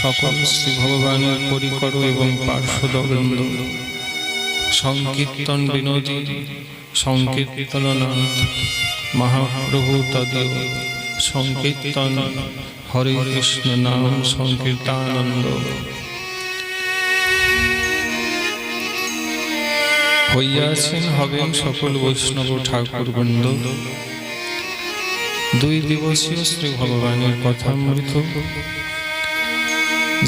সকল শ্রী ভগবানের পরিকর এবং পার্শ্বদবৃন্দ, সংকীর্তন বিনোদী সংকীর্তননাথ মহাপ্রভু তদীয় সংকীর্তন হরে কৃষ্ণ নাম সংকীর্তানন্দ হইয়াছেন হবেন সকল বৈষ্ণব ঠাকুরবৃন্দ। 2 দিবসীয় শ্রী ভগবানের কথামৃত,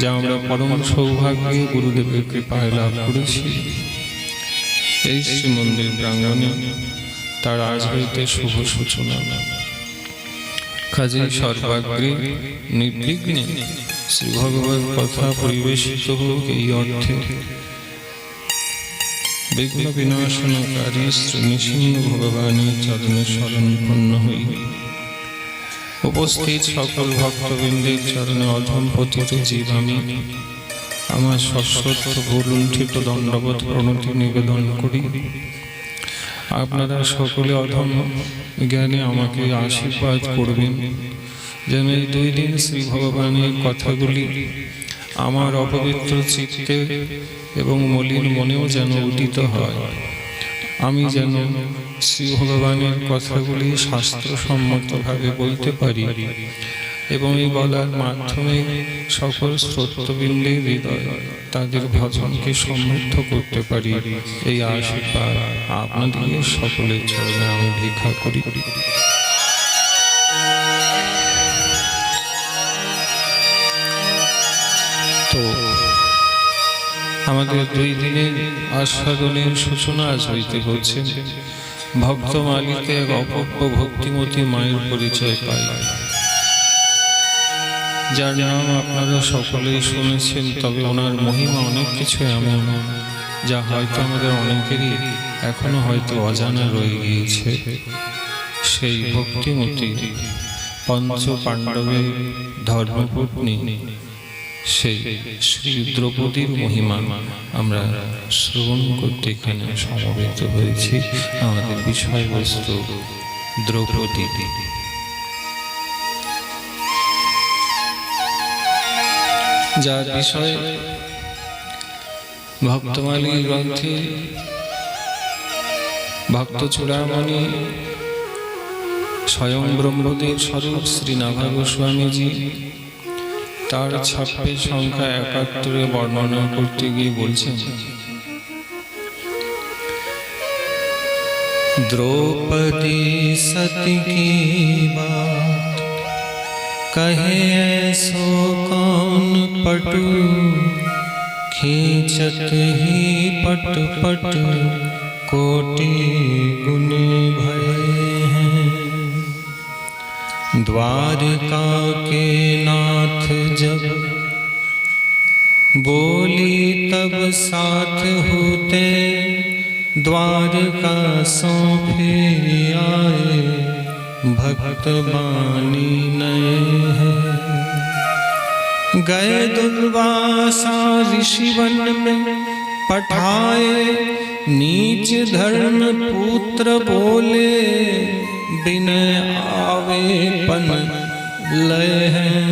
যা আমরা পরম সৌভাগ্যে গুরুদেবের কৃপায় লাভ করেছি, এই শ্রীমন্দির প্রাঙ্গণে তার আজ হইতে শুভ সূচনা। কাজেই সর্বাগ্রে নির্বিঘ্নে শ্রী ভগবান কথা পরিবেশিত হোক, এই অর্থে বিঘ্ন বিনাশনকারী শ্রী নৃসিংহ ভগবানের চরণে শরণাপন্ন হই। উপস্থিত সকল ভক্তবৃন্দের চরণে অধম পতিত জীব আমি আমার সশ্রদ্ধ ভুলুণ্ঠিত দণ্ডবত প্রণতি নিবেদন করি। আপনারা সকলে অধম জ্ঞানে আমাকে আশীর্বাদ করবেন, যেন এই 2 দিন শ্রী ভগবানের কথাগুলি আমার অপবিত্র চিত্তে এবং মলিন মনেও যেন উদিত হয়। আমি যেন শ্রী ভগবানের কথাগুলি শাস্ত্রসম্মতভাবে বলতে পারি এবং এই বলার মাধ্যমে সকল শ্রোতৃবৃন্দের হৃদয় তাদের ভজনকে সমৃদ্ধ করতে পারি। এই আশীর্বাদ আপনাদের সকলের চরণে আমি ভিক্ষা করি। তো আমাদের 2 দিনের আস্বাদনের সূচনা আজ হইতে হচ্ছে। ভক্ত মালিকে এক অপূর্ব ভক্তিমতী মায়ের পরিচয় পাই, যার নাম আপনারা সকলেই শুনেছেন। তবে ওনার মহিমা অনেক কিছু এমন যা হয়তো আমাদের অনেকেরই এখনো হয়তো অজানা রয়ে গিয়েছে। সেই ভক্তিমতী পঞ্চ পাণ্ডবের ধর্মপত্নী সেই শ্রী দ্রৌপদীর মহিমা আমরা শ্রবণ করতে এখানে সমবেত হয়েছি। আমাদের বিষয়বস্তু দ্রৌপদী। যার বিষয়ে ভক্তমালী গ্রন্থে ভক্ত চূড়ামণি স্বয়ং ব্রহ্মদেব স্বরূপ শ্রী নাভা গোস্বামীজি তার 26 সংখ্যা 71 বর্ণনা করতে গিয়ে বলছেন, द्रौपदी सती की बात कहे ऐसो कौन पटु, खींचत ही पट पट कोटि गुण भय हैं। द्वारका के नाथ जब बोली तब साथ होते, द्वारका सो फिर आए भक्त बानी नए हैं। गए दुर्वासा ऋषि वन में पठाए, नीच धर्म पुत्र बोले बिनय आवे पन लय हैं।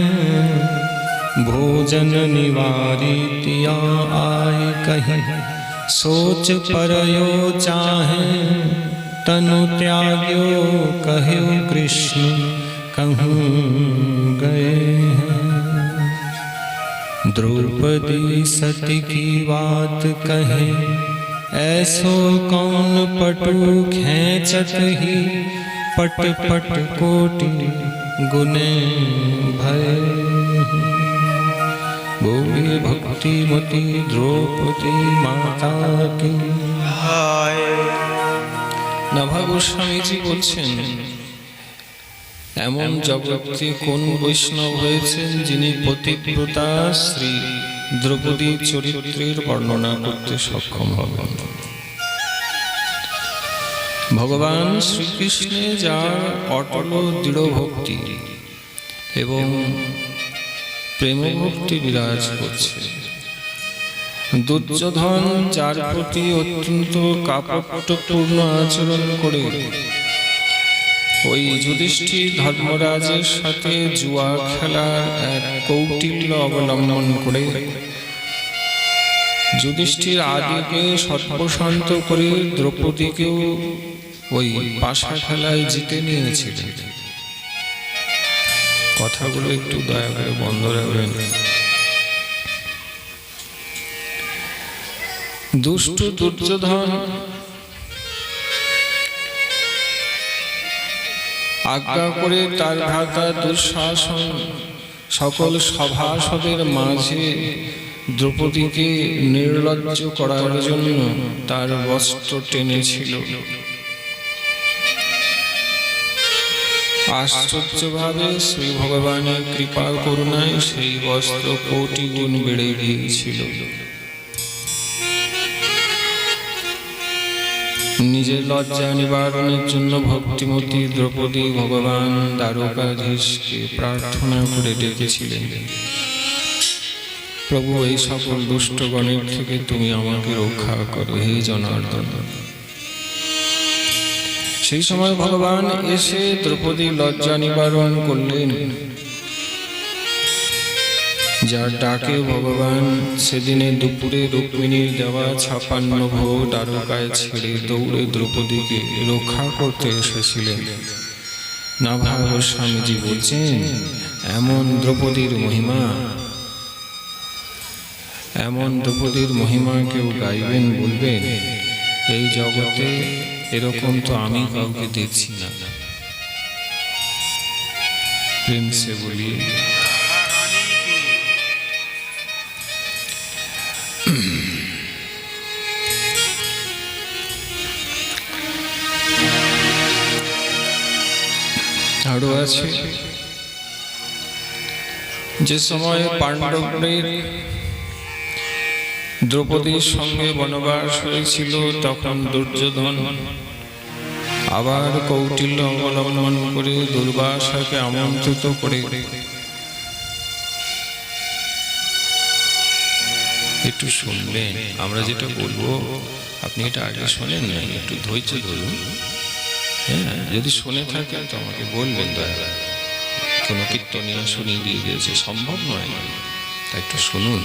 भोजन निवारी तिया आए कहीं, सोच परयो चाहे तनु त्याग्यो, कहो कृष्ण कहूँ गए हैं। द्रौपदी सती की बात कहे ऐसो कौन पटु, खेचत ही पट पट कोटि गुने भय। बोलिए भक्तिमती द्रौपदी माता की। নাভা গোস্বামীজি বলছেন, এমন জগতে কোন বৈষ্ণব হয়েছেন যিনি পতিব্রতা শ্রী দ্রৌপদীর চরিত্রের বর্ণনা করতে সক্ষম হবেন। ভগবান শ্রীকৃষ্ণে যার অটল দৃঢ় ভক্তি এবং প্রেম ভক্তি বিরাজ করছে, দুর্যোধন যার প্রতি অত্যন্ত কাপটপূর্ণ আচরণ করে ওই যুধিষ্ঠির ধর্মরাজের সাথে জুয়া খেলার এক কৌটিল্য অবলম্বন করে যুধিষ্ঠির আদিকে সর্বশান্ত করে দ্রৌপদীকেও ওই পাশা খেলায় জিতে নিয়েছিলেন। কথাগুলো একটু দয়া করে বন্ধ রাখবেন। দুষ্ট দুর্যোধন আজ্ঞা করে তার ভ্রাতা দুঃশাসন সকল সভাসদের মাঝে দ্রৌপদীকে নির্লজ্জ করার জন্য তার বস্ত্র টেনেছিল। আশ্চর্যভাবে শ্রী ভগবানের কৃপা করুণায় সেই বস্ত্র কোটি গুণ বেড়ে গিয়েছিল। নিজের লজ্জা নিবারণের জন্য ভক্তিমতী দ্রৌপদী ভগবান দ্বারকাধীশকে প্রার্থনা করে ডেকেছিলেন, প্রভু এই সকল দুষ্টগণের থেকে তুমি আমাকে রক্ষা করো হে জনার্দন। সেই সময় ভগবান এসে দ্রৌপদী লজ্জা নিবারণ করলেন। যার ডাকে ভগবান সেদিনে দুপুরে রুক্মিণীর দেওয়া 56 ভোগ দ্বারকায় ছেড়ে দৌড়ে দ্রৌপদীকে রক্ষা করতে এসেছিলেন। নাভা গোস্বামীজি বলছেন, এমন দ্রৌপদীর মহিমা কেউ গাইবেন বলবেন, এই জগতে এরকম তো আমি কাউকে দেখছি না। প্রেম সে বলি আরো আছে। যে সময় পাণ্ডবদের দ্রৌপদীর সঙ্গে বনবাস হয়েছিল, তখন দুর্যোধন আবার কৌটিল্য অবলম্বন করে দুর্বাসাকে আমন্ত্রিত করে একটু শুনবেন। আমরা যেটা বলবো আপনি এটা আগে শোনেন না, একটু ধৈর্য ধরুন। হ্যাঁ, যদি শুনে থাকেন তো আমাকে বলবেন দয়া। কোনো কীর্তনিয়া শুনিয়ে দিয়ে দিয়েছে, সম্ভব নয়, তা একটু শুনুন।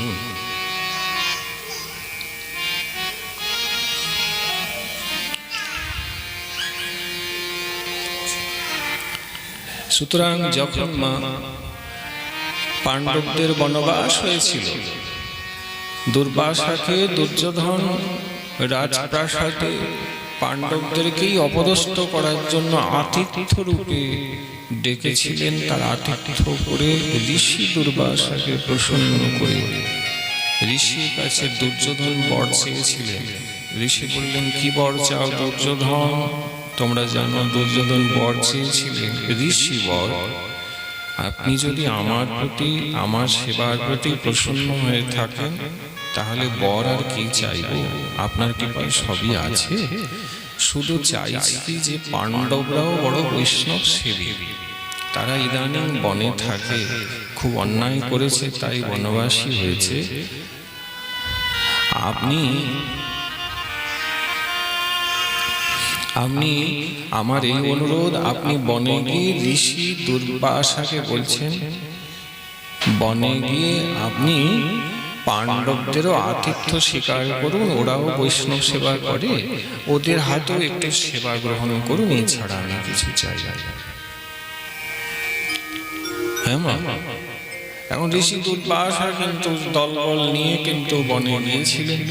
সুতরাং যখন মা পাণ্ডবদের বনবাস হয়েছিল, দুর্বাসাকে দুর্যোধন রাজপ্রাসাদে পাণ্ডবদেরকেই অপদস্থ করার জন্য আতিথ্য রূপে ডেকেছিলেন। তার আতিথ্য করে ঋষি দুর্বাসাকে প্রসন্ন করে ঋষির কাছে দুর্যোধন বর চেয়েছিলেন। ঋষি বললেন, কি বর চাও দুর্যোধন? তোমরা জানো দুর্যোধন বর চেয়েছিলেন ঋষি বর। আপনি যদি আমার প্রতি, আমার সেবার প্রতি প্রসন্ন হয়ে থাকেন, তাহলে বর আর কি চাইব? আপনার কৃপায় সবই আছে। শুধু চাইছি যে পাণ্ডবরাও বড় বৈষ্ণব সেবী, তারা ইদানিং বনে থাকে, খুব অন্যায় করেছে, তাই বনবাসী হয়েছে। আপনি আমার এই অনুরোধ, আপনি বনে গিয়ে ঋষি দুর্বাসাকে বলছেন, বনে গিয়ে আপনি পাণ্ডবদেরও আতিথ্য স্বীকার করুন, ওরাও বৈষ্ণব সেবা করে, ওদের হাতেও একটু সেবা গ্রহণ করুন, এছাড়া আমি কিছু চাই না। হ্যাঁ মা, এখন ঋষি দুর্বাসা কিন্তু দলবল নিয়ে কিন্তু বনে গিয়েছিলেন।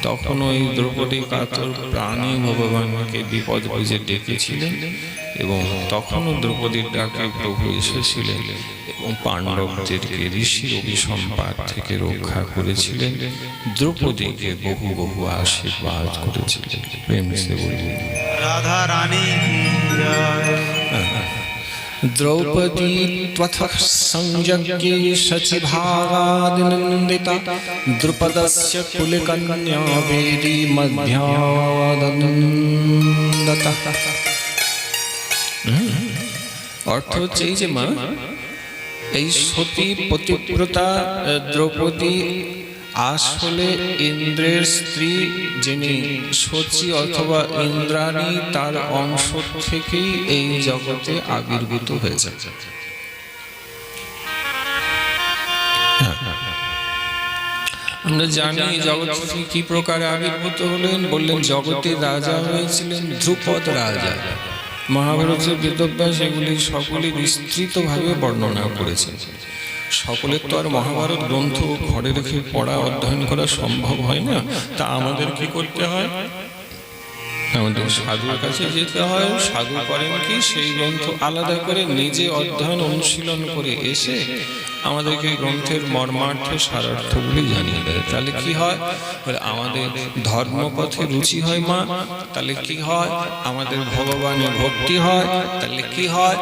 তখন ওই দ্রৌপদী কাতর প্রাণে ভগবানকে বিপদ বুঝে ডেকেছিলেন, এবং তখনও দ্রৌপদীর ডাকে প্রভু এসেছিলেন এবং পাণ্ডবদেরকে ঋষির অভিসম্পাত থেকে রক্ষা করেছিলেন। দ্রৌপদীকে বহু বহু আশীর্বাদ করেছিলেন। প্রেম সে বলি রাধা রানী দ্রৌপদী ত্বথ সংযজ্ঞে শচিভাগাদিনন্দিতা দ্রুপদস্য কুলকন্যা বেদী মধ্যাদন্দতা। অর্থ হচ্ছে এই যে মা, এই সতী পতিব্রতা দ্রৌপদী আসলে ইন্দ্রের স্ত্রী যিনি সচী অথবা ইন্দ্রাণী, তার অংশ থেকেই এই জগতে আবির্ভূত হয়েছে। আমরা জানি জগৎ থেকে কি প্রকারে আবির্ভূত হলেন। বললেন জগতের রাজা হয়েছিলেন ধ্রুপদ রাজা। মহাভারতের বেদব্যাস এগুলি সকলে বিস্তৃতভাবে বর্ণনা করেছেন। সকলের তো আর মহাভারত গ্রন্থ ঘরে রেখে পড়া অধ্যয়ন করা সম্ভব হয় না। তা আমাদের কি করতে হয়? আমাদের সাধুর কাছে যেতে হয়। সাধু করেন কি, সেই গ্রন্থ আলাদা করে নিজে অধ্যয়ন অনুশীলন করে এসে আমাদেরকে গ্রন্থের মর্মার্থ সারার্থগুলি জানিয়ে দেয়। তাহলে কি হয়? আমাদের ধর্মপথে রুচি হয় মা। তাহলে কি হয়? আমাদের ভগবানের ভক্তি হয়। তাহলে কি হয়?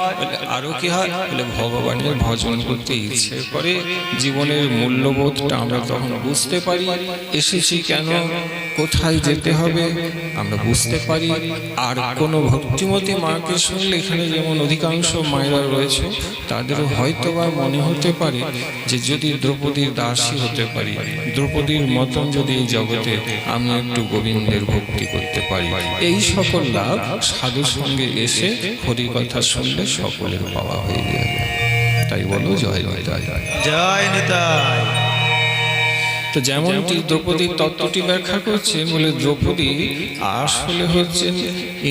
আরো কি হয়? বলে ভগবানের ভজন করতে ইচ্ছে করে। জীবনের মূল্যবোধটা আমরা তখন বুঝতে পারি। এসেছি কেন, কোথায় যেতে হবে আমরা বুঝতে পারি। আর কোনো ভক্তিমতী মাকে শুনলে, এখানে যেমন অধিকাংশ মায়েরা রয়েছে, তাদেরও হয়তো বা মনে হতে পারে যে যদি দ্রৌপদীর দাসী হতে পারি, দ্রৌপদীর মতন যদি এই জগতে আমি একটু গোবিন্দের ভক্তি করতে পারি, এই সকল লাভ সাধুর সঙ্গে এসে হরি কথা শুনলে সকলের পাওয়া হয়ে যাবে। তাই বলো জয় নিতাই, জয় নিতাই। তো যেমনটি দ্রৌপদীর তত্ত্বটি ব্যাখ্যা করছে, বলে দ্রৌপদী আসলে হচ্ছেন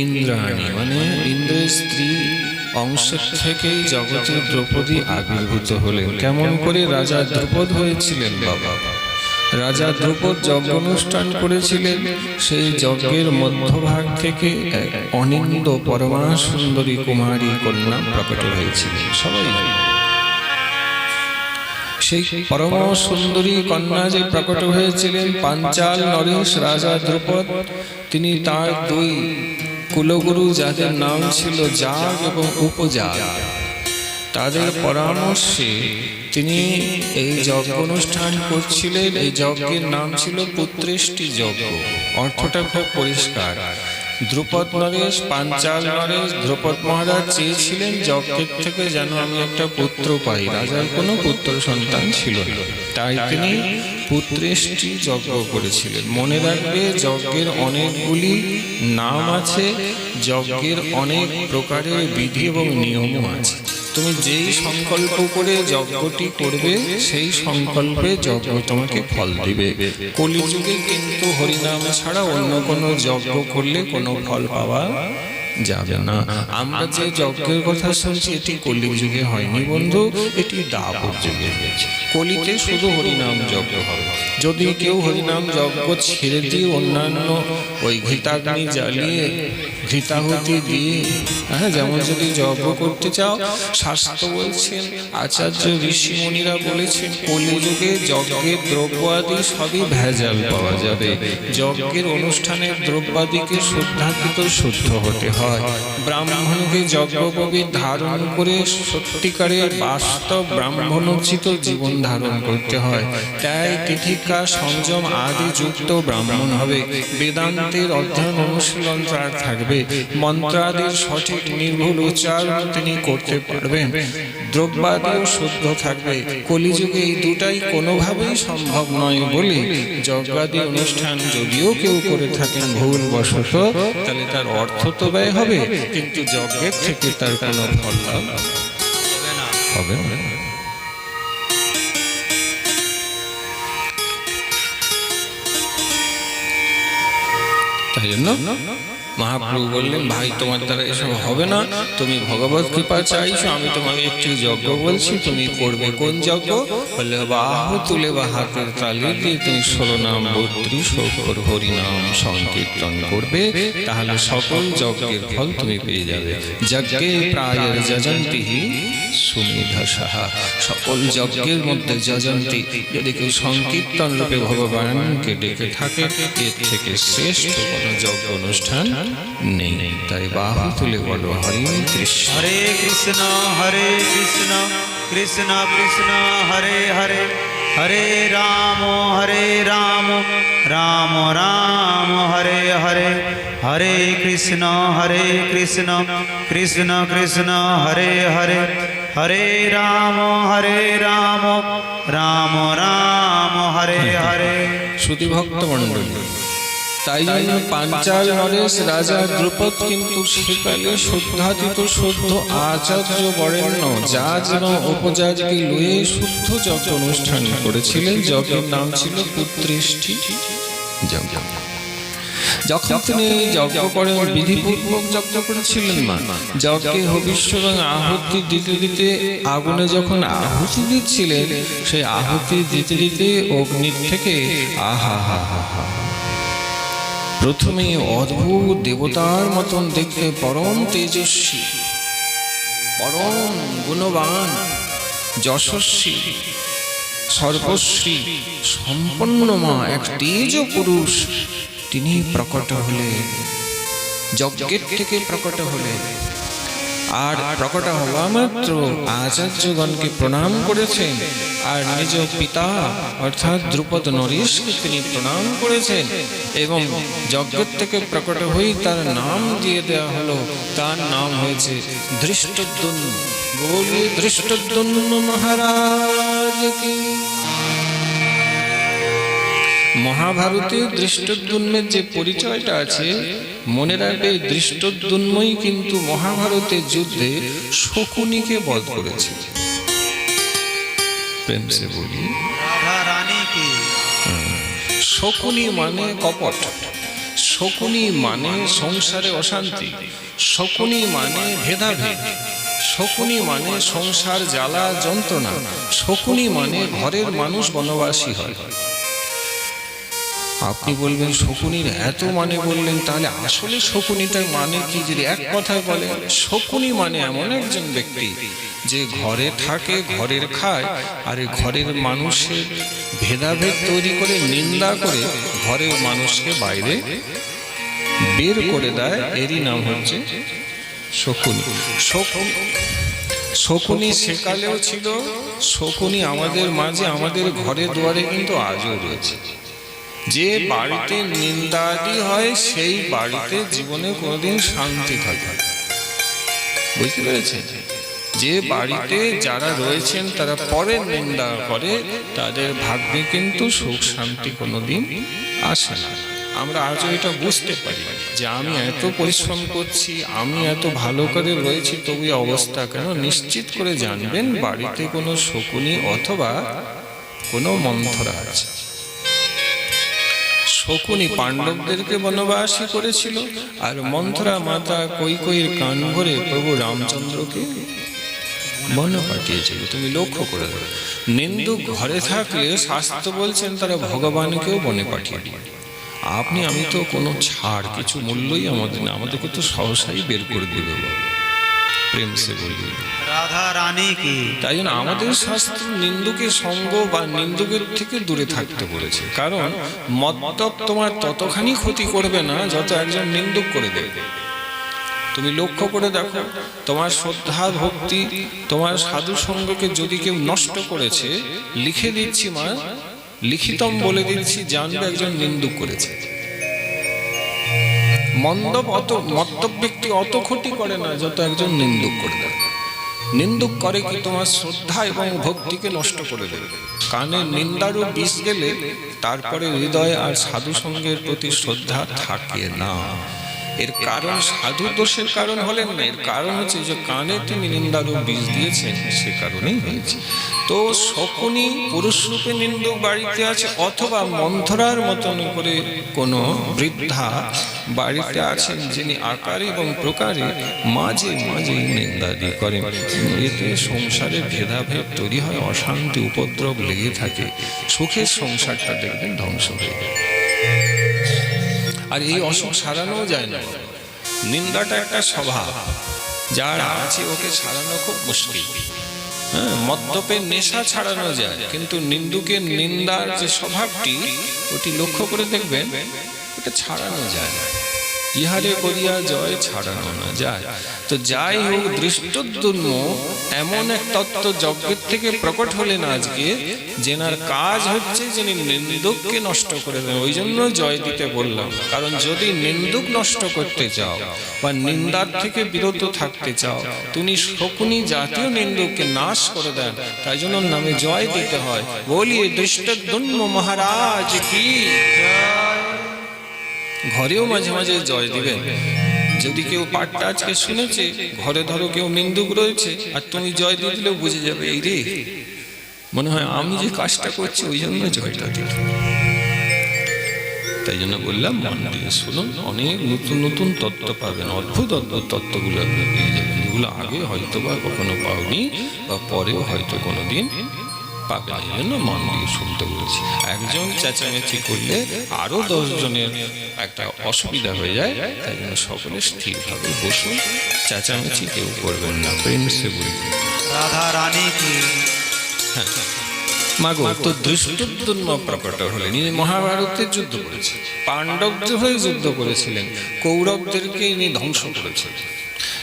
ইন্দ্রাণী, মানে ইন্দ্রের স্ত্রী অংশের থেকেই জগতে দ্রৌপদী আবির্ভূত হলেন। কেমন করে? রাজা দ্রুপদ হয়েছিলেন বাবা। রাজা দ্রুপদ যজ্ঞ অনুষ্ঠান করেছিলেন। সেই যজ্ঞের মধ্যভাগ থেকে অনিন্দ পরমা সুন্দরী কুমারী কন্যা প্রকট হয়েছিলেন। সবাই সেই পরম সুন্দরী কন্যা যে প্রকট হয়েছিলেন, পাঞ্চাল নরেশ রাজা দ্রুপদ, তিনি তার দুই কুলগুরু যাদের নাম ছিল যাগ এবং উপযাগ, তাদের পরামর্শে তিনি এই যজ্ঞ অনুষ্ঠান করছিলেন। এই যজ্ঞের নাম ছিল পুত্রেষ্টি যজ্ঞ। অর্থটা খুব পরিষ্কার। দ্রুপদ নরেশ, পাঞ্চাল নরেশ, দ্রৌপদ মহারাজ চেয়েছিলেন যজ্ঞের থেকে যেন আমি একটা পুত্র পাই। রাজার কোনো পুত্র সন্তান ছিল না, তাই তিনি পুত্রেষ্টি যজ্ঞ করেছিলেন। মনে রাখবে, যজ্ঞের অনেকগুলি নাম আছে, যজ্ঞের অনেক প্রকারের বিধি এবং নিয়মও আছে। তুমি যেই সংকল্প করে যজ্ঞটি করবে, সেই সংকল্পে যজ্ঞ তোমাকে ফল দিবে। কলিযুগে কিন্তু হরিনাম ছাড়া অন্য কোনো যজ্ঞ করলে কোনো ফল পাওয়া যাবে না। আমরা যে যজ্ঞের কথা শুনছি, এটি কলির যুগে হয়নি বন্ধু, এটি দ্বাপর যুগে হয়েছে। কলিতে শুধু হরিনাম যজ্ঞ হবে। যদি কেউ হরিনাম যজ্ঞ ছেড়ে দিয়ে অন্যান্য ওই ঘৃতাগ্নি জ্বালিয়ে ঘৃতাহুতি দিয়ে, যেমন যদি যজ্ঞ করতে চাও, শাস্ত্র বলছেন, আচার্য ঋষি মুনিরা বলেছেন, কলিযুগে যজ্ঞের দ্রব্য আদি সবই ভেজাল পাওয়া যাবে। যজ্ঞের অনুষ্ঠানের দ্রব্যাদিকে শুদ্ধাকৃত শুদ্ধ হতে হয়। ব্রাহ্মণকে যজ্ঞোপবীত ধারণ করে সত্যিকারের বাস্তব ব্রাহ্মণোচিত জীবন ধারণ করতে হয়। তাই তিথিকা সংযম আদি যুক্ত ব্রাহ্মণ হবে। বেদান্তের অধ্যয়ন অনুশীলন তার থাকবে। মন্ত্রাদির সঠিক নির্ভুল উচ্চারণ তিনি করতে পারবেন। দ্রব্যাদিও শুদ্ধ থাকবে। কলিযুগে এই দুটাই কোনোভাবেই সম্ভব নয় বলে যজ্ঞাদি অনুষ্ঠান যদিও কেউ করে থাকেন ভুলবশত, তাহলে তার অর্থ তো ব্যয় হবে, কিন্তু যজ্ঞের থেকে তার কোনো ফল লাভ হবে না। তাই জন্য মহাপ্রভু বললেন, ভাই তোমার দ্বারা এসব হবে না, তুমি ভগবত কৃপা চাইছো, আমি তোমাকে একটি যজ্ঞ বলছি, তুমি করবে। কোন যজ্ঞ? বললে বাহু তুলে বা হাতের তালি দিয়ে তুমি 16 নাম 32 অক্ষর হরিনাম সংকীর্তন করবে, তাহলে সকল যজ্ঞের ফল তুমি পেয়ে যাবে। যজ্ঞে প্রায় যজন্তি সুমেধসঃ, সকল যজ্ঞের মধ্যে যজন্তি, যদি কেউ সংকীর্তন রূপে ভগবানকে ডেকে থাকে, এর থেকে শ্রেষ্ঠ কোন যজ্ঞ অনুষ্ঠান নেই। তাই বাহু তুলে বলো হরে কৃষ্ণ, হরে কৃষ্ণ হরে কৃষ্ণ কৃষ্ণ কৃষ্ণ হরে হরে, হরে রাম রাম রাম হরে হরে, হরে কৃষ্ণ কৃষ্ণ কৃষ্ণ হরে হরে, হরে রাম রাম রাম হরে হরে। শ্রুতি ভক্ত মণ্ডলী, তাই জন্য পাঞ্চাল নরেশ রাজা দ্রুপদ কিন্তু সেকালে শুদ্ধাতীত শুদ্ধ আচার্য বরেণ্য যাজ এবং উপজাজকে লয়ে শুদ্ধ যজ্ঞ অনুষ্ঠান করেছিলেন। যজ্ঞের নাম ছিল পুত্রেষ্ঠি যজ্ঞ। যখন তিনি যজ্ঞ করেন বিধিপূর্বক যজ্ঞ করেছিলেন না, যজ্ঞে হবিষ্য এবং আহুতি দিতে দিতে আগুনে যখন আহুতি দিচ্ছিলেন, সেই আহুতি দিতে দিতে অগ্নির থেকে আহা হা হা হা প্রথমে অদ্ভুত দেবতার মতন দেখতে পরম তেজস্বী, পরম গুণবান, যশস্বী, সর্বশ্রী সম্পন্ন মা এক তেজ পুরুষ তিনি প্রকট হলেন, যজ্ঞের থেকে প্রকট হলেন। আর প্রকট হওয়া মাত্র আচার্যগণকে প্রণাম করেছেন, আর নিজ পিতা অর্থাৎ দ্রুপদ নরেশকে তিনি প্রণাম করেছেন, এবং যজ্ঞের থেকে প্রকট হয়ে তার নাম দিয়ে দেওয়া হলো, তার নাম হয়েছে ধৃষ্টদ্যুম্ন। বলি ধৃষ্টদ্যুম্ন মহারাজ কি। মহাভারতে ধৃষ্টদ্যুম্নের যে পরিচয়টা আছে, মনে রাখবে ধৃষ্টদ্যুম্নই কিন্তু মহাভারতের যুদ্ধে শকুনিকে বধ করেছে। প্রেম সে বলি রাধা রানী কি। শকুনি মানে কপট, শকুনি মানে সংসারে অশান্তি, শকুনি মানে ভেদাভেদ, শকুনি মানে সংসার জ্বালা যন্ত্রণা, শকুনি মানে ঘরের মানুষ বনবাসী হয়। আপনি বলবেন শকুনির এত মানে বললেন, তাহলে আসলে শকুনিটার মানে কি? যদি এক কথায় বলেন, শকুনি মানে এমন একজন ব্যক্তি যে ঘরে থাকে, ঘরের খায়, আর ঘরের মানুষের ভেদাভেদ তৈরি করে নিন্দা করে ঘরের মানুষকে বাইরে বের করে দেয়, এরই নাম হচ্ছে শকুনি। শকুনি সেকালেও ছিল, শকুনি আমাদের মাঝে, আমাদের ঘরে দুয়ারে কিন্তু আজও রয়েছে। যে বাড়িতে নিন্দাদি হয় সেই বাড়িতে জীবনে কোনোদিন শান্তি থাকে। বুঝতে পেরেছেন? যে বাড়িতে যারা রয়েছেন তারা পরের নিন্দা করে, তাদের ভাগ্যে কিন্তু সুখ শান্তি কোনোদিন আসে না। আমরা আজও এটা বুঝতে পারি যে আমি এত পরিশ্রম করছি, আমি এত ভালো করে রয়েছি, তবু অবস্থা কেন? নিশ্চিত করে জানবেন বাড়িতে কোনো শকুনি অথবা কোনো মন্থরা আছে। শকুনি পাণ্ডবদেরকে বনবাসী করেছিল, আর মন্থরা মাতা কৈকেয়ীর কান ভরে প্রভু রামচন্দ্রকে বন পাঠিয়েছিল। তুমি লক্ষ্য করে দেবে, নিন্দুক ঘরে থাকলে শাস্ত্র বলছেন তারা ভগবানকেও বনে পাঠিয়ে দিবে। আপনি আমি তো কোনো ছাড় কিছু মূল্যই আমাদের না, আমাদেরকে তো সহসাই বের করে দিবে। প্রেম সে বলি রাধা রানী কি। তাই জন্য আমাদের শাস্ত্র নিন্দুকের সঙ্গ বা নিন্দুকের থেকে দূরে থাকতে বলেছে, কারণ মদ্যপ তোমার ততখানি ক্ষতি করবে না যত একজন নিন্দুক করে দেবে। তুমি লক্ষ্য করে দেখো, তোমার শ্রদ্ধা ভক্তি, তোমার সাধু সঙ্গকে যদি কেউ নষ্ট করেছে, লিখে দিচ্ছি মা, লিখিতম বলে দিচ্ছি, জানবে একজন নিন্দুক করেছে। মদ্যপ ব্যক্তি অত ক্ষতি করে না যত একজন নিন্দুক করে দেয়। নিন্দুক করে কি? তোমার শ্রদ্ধা এবং ভক্তিকে নষ্ট করে দেবে। কানে নিন্দারও বিষ গেলে তারপরে হৃদয় আর সাধু সঙ্গের প্রতি শ্রদ্ধা থাকে না। এর কারণ সাধু দোষের কারণ হলেন না, এর কারণ হচ্ছে যে কানে তিনি নিন্দারও বীজ দিয়েছেন, সে কারণেই হয়েছে। তো শকুনি পুরুষ রূপে নিন্দুক বাড়িতে আছে, অথবা মন্থরার মতন করে কোনো বৃদ্ধা বাড়িতে আছেন যিনি আকারে এবং প্রকারে মাঝে মাঝে নিন্দাদি করেন। এতে সংসারে ভেদাভেদ তৈরি হয়, অশান্তি উপদ্রব লেগে থাকে, সুখের সংসারটা দেখবেন ধ্বংস হয়ে যায়। আর এই অসুখ সারানো যায় না। নিন্দাটা একটা স্বভাব, যার আছে ওকে সারানো খুব মুশকিল। হ্যাঁ, মদ্যপের নেশা ছাড়ানো যায়, কিন্তু নিন্দুকের নিন্দার যে স্বভাবটি, ওটি লক্ষ্য করে দেখবেন ওটা ছাড়ানো যায় না। ইহারে করিয়া জয় ছাড়ানো না যায়। তো যাই হোক, দৃষ্টদ্যুম্ন এমন এক তত্ত্ব যজ্ঞের থেকে প্রকট হলেন আজকে, যেনার কাজ হচ্ছে যিনি নিন্দুককে নষ্ট করে দেন। ওই জন্য জয় দিতে বললাম, কারণ যদি নিন্দুক নষ্ট করতে চাও বা নিন্দার থেকে বিরত থাকতে চাও, তুমি শকুনি জাতীয় নিন্দুককে নাশ করে দেন, তাই জন্য নামে জয় দিতে হয়। বলিয়ে দৃষ্টদ্যুম্ন মহারাজ কি। ঘরেও মাঝে মাঝে জয় দিবেন। যদি কেউ পাঠটা আজকে শুনেছে, ঘরে ধরো কেউ নিন্দুক রয়েছে, আর তুমি জয় দিয়ে দিলেও বুঝে যাবে এই রে, মনে হয় আমি যে কাজটা করছি ওই জন্য জয়টা দিল। তাই জন্য বললাম মন দিয়ে শুনুন, অনেক নতুন নতুন তত্ত্ব পাবেন, অদ্ভুত অদ্ভুত তত্ত্বগুলো আপনি পেয়ে যাবেন, যেগুলো আগে হয়তো বা কখনো পাওনি বা পরেও হয়তো কোনোদিন পাবেন। এই জন্য মন দিয়ে শুনতে বলেছি। একজন চেঁচামেচি করলে আরো 10 জনের একটা অসুবিধা হয়ে যায়, তাই জন্য সকলে স্থিরভাবে বসুন, চেঁচামেচি কেউ করবেন না, প্রেম সে বলবেন। রাধা রানী কি। মাগো, তো দৃষ্টদ্যুম্ন প্রকট হলেন, ইনি মহাভারতের যুদ্ধ করেছেন, পাণ্ডবদের হয়ে যুদ্ধ করেছিলেন, কৌরবদেরকে ইনি ধ্বংস করেছিলেন।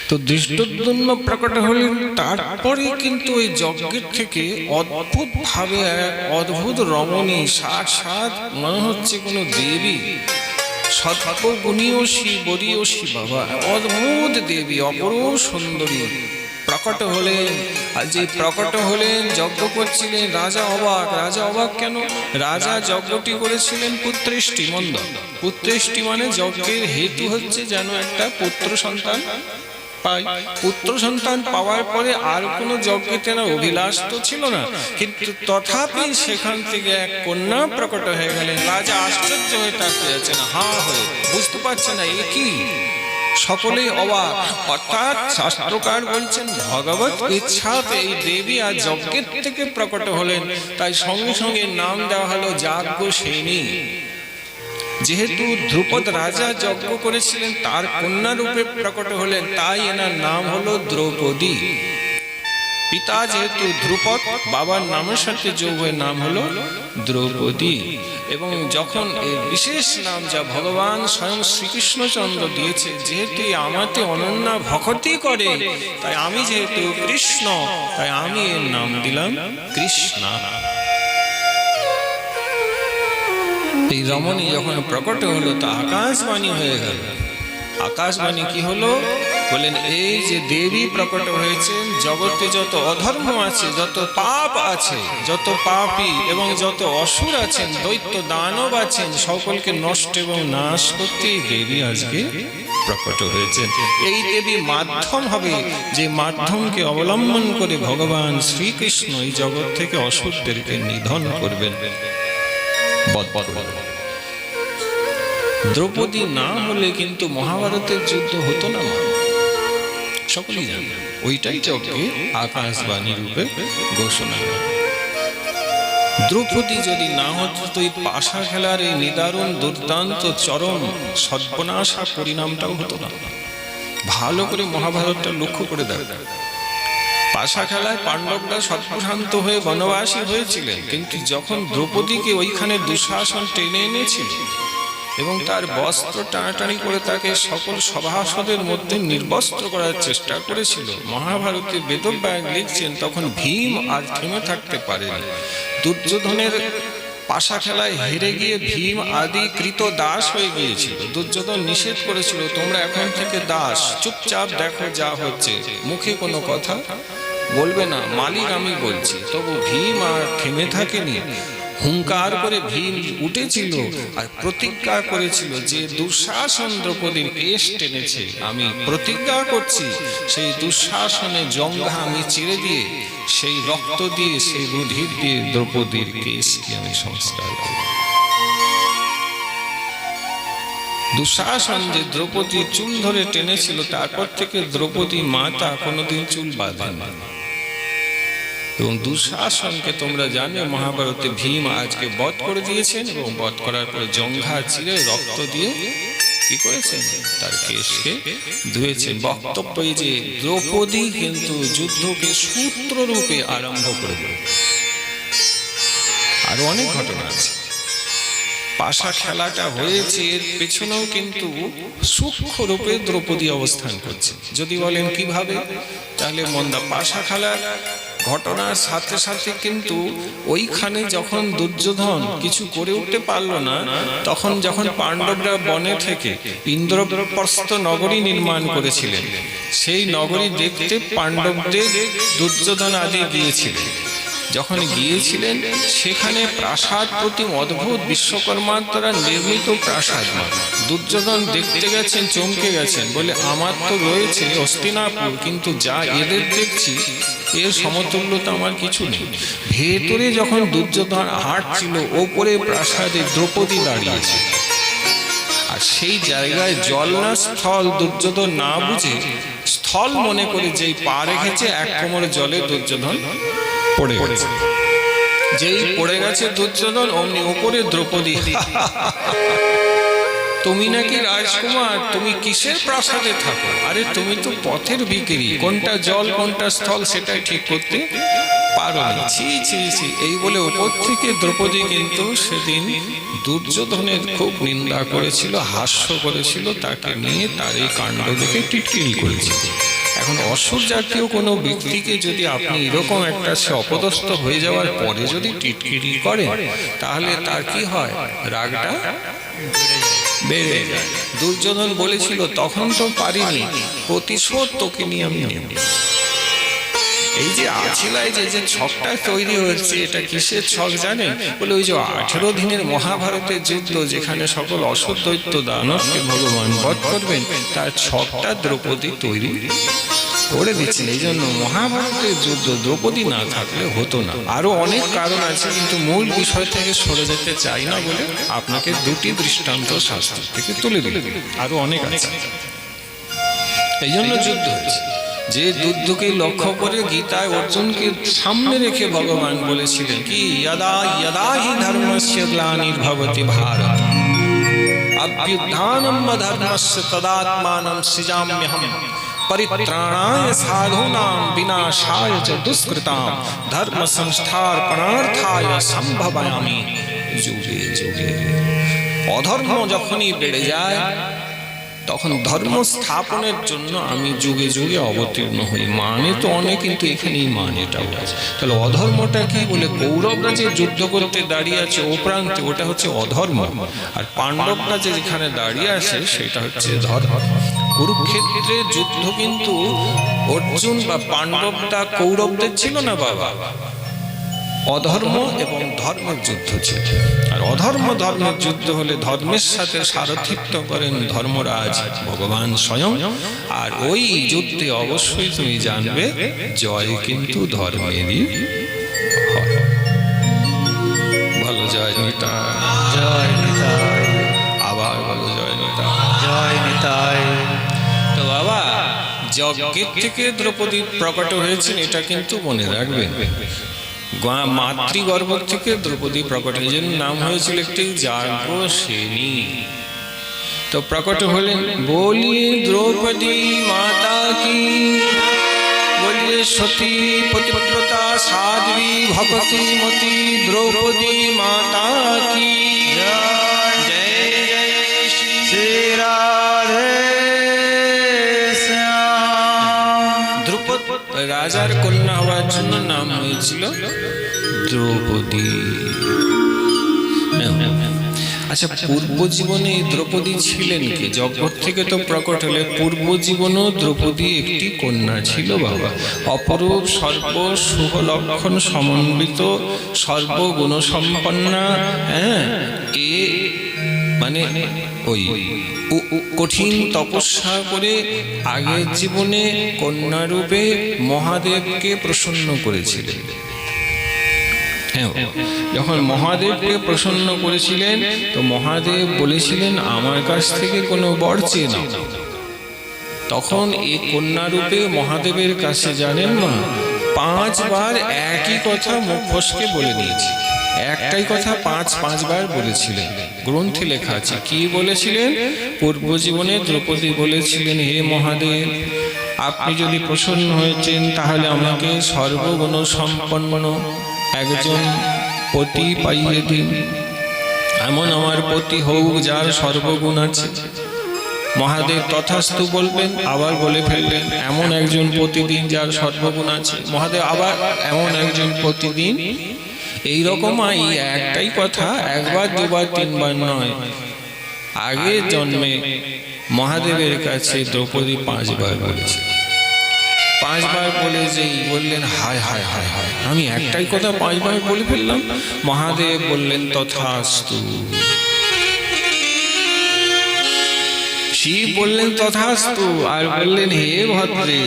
তো দৃষ্টদ্যুম্ন প্রকট হলেন, তারপরে কিন্তু ওই যজ্ঞের থেকে অদ্ভুত ভাবে এক অদ্ভুত রমণী, সাক্ষাৎ মনে হচ্ছে কোনো দেবী, সর্বগুণীয়সী বরীয়সী বাবা, অদ্ভুত দেবী, অপরূপ সুন্দরী প্রকট হলেন। আর যে প্রকট হলেন, যজ্ঞ করছিলেন, রাজা অবাক। রাজা অবাক কেন? রাজা যজ্ঞটি করেছিলেন পুত্রেষ্টি মন্দ। পুত্রেষ্টি মানে যজ্ঞের হেতু হচ্ছে যেন একটা পুত্র সন্তান পাই। পুত্র সন্তান পাওয়ার পরে আর কোনো যজ্ঞে তেনা অভিলাষ তো ছিল না, কিন্তু তথাপি সেখান থেকে এক কন্যা প্রকট হয়ে গেলেন। রাজা আশ্চর্য হয়ে তাকিয়ে আছেন, হা হয়ে, বুঝতে পারছে না এ কি। সকলেই অবাক। অর্থাৎ শাস্ত্রকার বলছেন ভগবত ইচ্ছাতে এই দেবী আর যজ্ঞের থেকে প্রকট হলেন, তাই সঙ্গে সঙ্গে নাম দেওয়া হলো যাজ্ঞসেনী। যেহেতু ধ্রুপদ রাজা যজ্ঞ করেছিলেন, তার কন্যা রূপে প্রকট হলেন, তাই এনার নাম হলো দ্রৌপদী। পিতা যেহেতু ধ্রুপদ, বাবার নামের সাথে যোগ হয়ে নাম হলো দ্রৌপদী। এবং যখন এর বিশেষ নাম যা ভগবান স্বয়ং শ্রীকৃষ্ণচন্দ্র দিয়েছে, যেহেতু আমাতে অনন্যা ভক্তি করে, তাই আমি যেহেতু কৃষ্ণ, তাই আমি এর নাম দিলাম কৃষ্ণা। এই রমণী যখন প্রকট হলো, তা আকাশবাণী হয়ে গেল। আকাশবাণী কি হলো? বলেন এই যে দেবী প্রকট হয়েছেন, জগতে যত অধর্ম আছে, যত পাপ আছে, যত পাপী এবং যত অসুর আছেন, দৈত্য দানব আছেন, সকলকে নষ্ট এবং নাশ করতে এই দেবী আজকে প্রকট হয়েছেন। এই দেবী মাধ্যম হবে, যে মাধ্যমকে অবলম্বন করে ভগবান শ্রীকৃষ্ণ এই জগৎ থেকে অসুরদেরকে নিধন করবেন। দ্রৌপদী না হলে কিন্তু মহাভারতের যুদ্ধ হতো না, সকলেই জানে। ওইটাই যজ্ঞে আকাশবাণী রূপে ঘোষণা। দ্রৌপদী যদি না হতো, তো এই পাশা খেলার এই নিদারুণ দুর্দান্ত চরম সর্বনাশা পরিণামটাও হতো না। ভালো করে মহাভারতটা লক্ষ্য করে দেখ। পাশা খেলায় পাণ্ডবরা সর্বশান্ত হয়ে বনবাসী হয়েছিলেন, কিন্তু যখন দ্রৌপদীকে ওইখানে দুঃশাসন টেনে এনেছিল এবং তার বস্ত্র টানাটানি করে তাকে সকল সভাসদের মধ্যে নির্বস্ত্র করার চেষ্টা করেছিল, মহাভারতে বেদব্যাস লিখছেন তখন ভীম আর থেমে থাকতে পারেন। দুর্যোধনের পাশা খেলায় হেরে গিয়ে ভীম আদি কৃত দাস হয়ে গিয়েছিল। দুর্যোধন নিষেধ করেছিল, তোমরা এখন থেকে দাস, চুপচাপ দেখো যা হচ্ছে, মুখে কোনো কথা বলবে না, মালিক আমি বলছি। তবু ভীম আর থেমে থাকেনি। হুঙ্কার করে ভীম উঠেছিল আর প্রতিজ্ঞা করেছিল যে দুঃশাসন দ্রৌপদীর কেশ টেনেছে, আমি প্রতিজ্ঞা করছি সেই দুঃশাসনে জঙ্ঘা আমি চিরে দিয়ে, সেই রক্ত দিয়ে, সেই রুধির দিয়ে দ্রৌপদীর কেশকে আমি সংস্কার করব। দুঃশাসন যে দ্রৌপদীর চুল ধরে টেনেছিল, তারপর থেকে দ্রৌপদী মাতা কোনোদিন চুল বাঁধেন। এবং দুঃশাসনকে তোমরা জানো, মহাভারতে ভীম আজকে বধ করে দিয়েছেন এবং বধ করার পরে জঙ্ঘা চিরে রক্ত দিয়ে কি করেছেন, তার কেশকে ধুয়েছেন। বক্তব্য এই যে দ্রৌপদী কিন্তু যুদ্ধকে সূত্র রূপে আরম্ভ করে দেন। আরো অনেক ঘটনা আছে। পাশা খেলাটা হয়েছে এর পেছনেও কিন্তু সূক্ষ্ম রূপে দ্রৌপদী অবস্থান করছে। যদি বলেন কিভাবে, তাহলে মন্দা পাশা খেলার ঘটনার সাথে সাথে কিন্তু ওইখানে যখন দুর্যোধন কিছু করে উঠতে পারলো না, তখন যখন পাণ্ডবরা বনে থেকে ইন্দ্রপ্রস্থ নগরী নির্মাণ করেছিলেন, সেই নগরী দেখতে পাণ্ডবদের দুর্যোধন আদি গিয়েছিলেন। যখন গিয়েছিলেন সেখানে প্রাসাদ প্রতিম অদ্ভুত বিশ্বকর্মার দ্বারা নির্মিত প্রাসাদ। দুর্যোধন দেখতে গেছেন, চমকে গেছেন, বলে আমার তো রয়েছে হস্তিনাপুর, কিন্তু যা এদের দেখছি এর সমতুল্য তো আমার কিছু নেই। ভেতরে যখন দুর্যোধন হাঁটছিল, ওপরে প্রাসাদে দ্রৌপদী দাঁড়িয়েছে, আর সেই জায়গায় জল না স্থল দুর্যোধন না বুঝে স্থল মনে করে যেই পা রেখেছে, এক কোমর জলে দুর্যোধন পড়ে গেছে। যেই পড়ে গেছে দুর্যোধন, অমনি উপরে দ্রৌপদী, তুমি নাকি রাজকুমার, তুমি কিসের প্রাসাদে থাকো? আরে তুমি তো পথের ভিখারি, কোনটা জল কোনটা স্থল সেটাই ঠিক করতে পারো না। ছি ছি ছি, এই বলে উপর থেকে দ্রৌপদী কিন্তু সেদিন দুর্যোধনের খুব নিন্দা করেছিল, হাস্য করেছিল, তাকে নিয়ে তার এই কাণ্ড দেখে টিটকিরি করেছিল। এখন অসুর জাতীয় কোনো ব্যক্তিকে যদি আপনি এরকম একটা সে অপদস্থ হয়ে যাওয়ার পরে যদি টিটকিরি করেন, তাহলে তার কি হয়? রাগটা বেড়ে যায়। দুর্যোধন বলেছিল, তখন তো পারিনি, প্রতিশোধ তোকে নিয়ে আমি নেব। এই যে আছিলায় যে ছকটা তৈরি হয়েছে, এটা কিসের ছক জানেন? বলে ওই যে 18 দিনের মহাভারতের যুদ্ধ, যেখানে সকল অসুর দৈত্য দানবকে ভগবান বধ করবেন, তার ছকটা দ্রৌপদী তৈরি করে দিচ্ছেন। এই জন্য মহাভারতের যুদ্ধ দ্রৌপদী না থাকলে হতো না। আরো অনেক কারণ আছে, কিন্তু মূল বিষয় থেকে সরে যেতে চাই না বলে আপনাকে দুটি দৃষ্টান্ত শাস্ত্র থেকে তুলে দিল। আরো অনেক আছে, এই জন্য যুদ্ধ হয়েছে। যে যুদ্ধকে লক্ষ্য করে গীতায় অর্জুনকে সামনে রেখে ভগবান বলেছিলেন কি, যদা যদা হি ধর্মস্য গ্লানির্ভবতি ভারত অভ্যুত্থানম ধর্মস্য তদাত্মানম সৃজাম্যহম পরিত্রাণায় সাধূনাম বিনাশায় চ দুষ্কৃতাম ধর্ম সংস্থাপনার্থায় সম্ভবামি যুগে যুগে। অধর্ম যখনই বেড়ে যায়, তখন ধর্ম স্থাপনের জন্য আমি যুগে যুগে অবতীর্ণ হই। মানে তো অনেক, কিন্তু এখানেই মানেটাও আছে। তাহলে অধর্মটা কি? বলে কৌরবরা যে যুদ্ধ করতে দাঁড়িয়ে আছে ও প্রান্তে, ওটা হচ্ছে অধর্ম, আর পাণ্ডবরা যে যেখানে দাঁড়িয়ে আছে সেটা হচ্ছে ধর্ম। কুরুক্ষেত্রের যুদ্ধ কিন্তু অর্জুন বা পাণ্ডবরা কৌরবদের ছিল না বাবা, অধর্ম এবং ধর্মের যুদ্ধ ছিল। আর অধর্ম ধর্মের যুদ্ধ হলে ধর্মের সাথে সারথিত্ব করেন ধর্মরাজ ভগবান স্বয়ং। আর ওই যুদ্ধে অবশ্যই তুমি জানবে জয় কিন্তু ধর্মেরই হয়। বলো জয় নিতাই, জয় নিতাই, আবার বলো জয় নিতাই, জয় নিতাই। তো বাবা, যজ্ঞের থেকে দ্রৌপদী প্রকট হয়েছেন, এটা কিন্তু মনে রাখবেন। মাতৃগর্ভ থেকে দ্রৌপদী প্রকট হয়েছেন, নাম হয়েছিল একটি যাজ্ঞসেনী। তো প্রকট হলেন, বলি দ্রৌপদী মাতা কি, বলিয়ে সতী পতিব্রতা সাধ্বী ভগবতী মতি দ্রৌপদী মাতা কি জয়। জয় জয় শ্রী রাধে দ্রৌপদী রাজার কন্যা হওয়ার জন্য নাম হয়েছিল দ্রৌপদী। আচ্ছা, পূর্ব জীবনে দ্রৌপদী ছিলেন কি? জগৎ থেকে তো প্রকট হলে পূর্ব জীবনও দ্রৌপদী একটি কন্যা ছিল বাবা। অপরূপ সর্ব শুভ লক্ষণ সমন্বিত সর্বগুণ সম্পন্না। হ্যাঁ, এ মানে ওই কঠিন তপস্যা করে আগের জীবনে কন্যারূপে মহাদেবকে প্রসন্ন করেছিলেন। যখন মহাদেবকে প্রসন্ন করেছিলেন, তো মহাদেব বলেছিলেন আমার কাছ থেকে কোনো বর চেয়ে নাও। তখন এই কন্যারূপে মহাদেবের কাছে জানেন না 5 বার একই কথা মুখ ফসকে বলে নিয়েছে। একটাই কথা 5 বার বলেছিলেন, গ্রন্থে লেখা আছে। কি বলেছিলেন? পূর্ব জীবনে দ্রৌপদী বলেছিলেন, হে মহাদেব, আপনি যদি প্রসন্ন হয়েছেন তাহলে আমাকে সর্বগুণ সম্পন্ন একজন পতি পাইয়ে দিন। এমন আমার পতি হোক যার সর্বগুণ আছে। মহাদেব তথাস্তু বলবেন, আবার বলে ফেললেন এমন একজন প্রতিদিন যার সর্বগুণ আছে। মহাদেব আবার এমন একজন প্রতিদিন। এইরকম একটাই কথা, একবার দুবার তিনবার নয়। আগের জন্মে মহাদেবের কাছে দ্রৌপদী 5 বার বলেছে। 5 বার বলে যেই বললেন হায় হায় হায় হায়, আমি একটাই কথা 5 বার বলে ফেললাম। মহাদেব বললেন তথাস্তু। শিব বললেন তথাস্তু, আর বললেন হে ভদ্রে,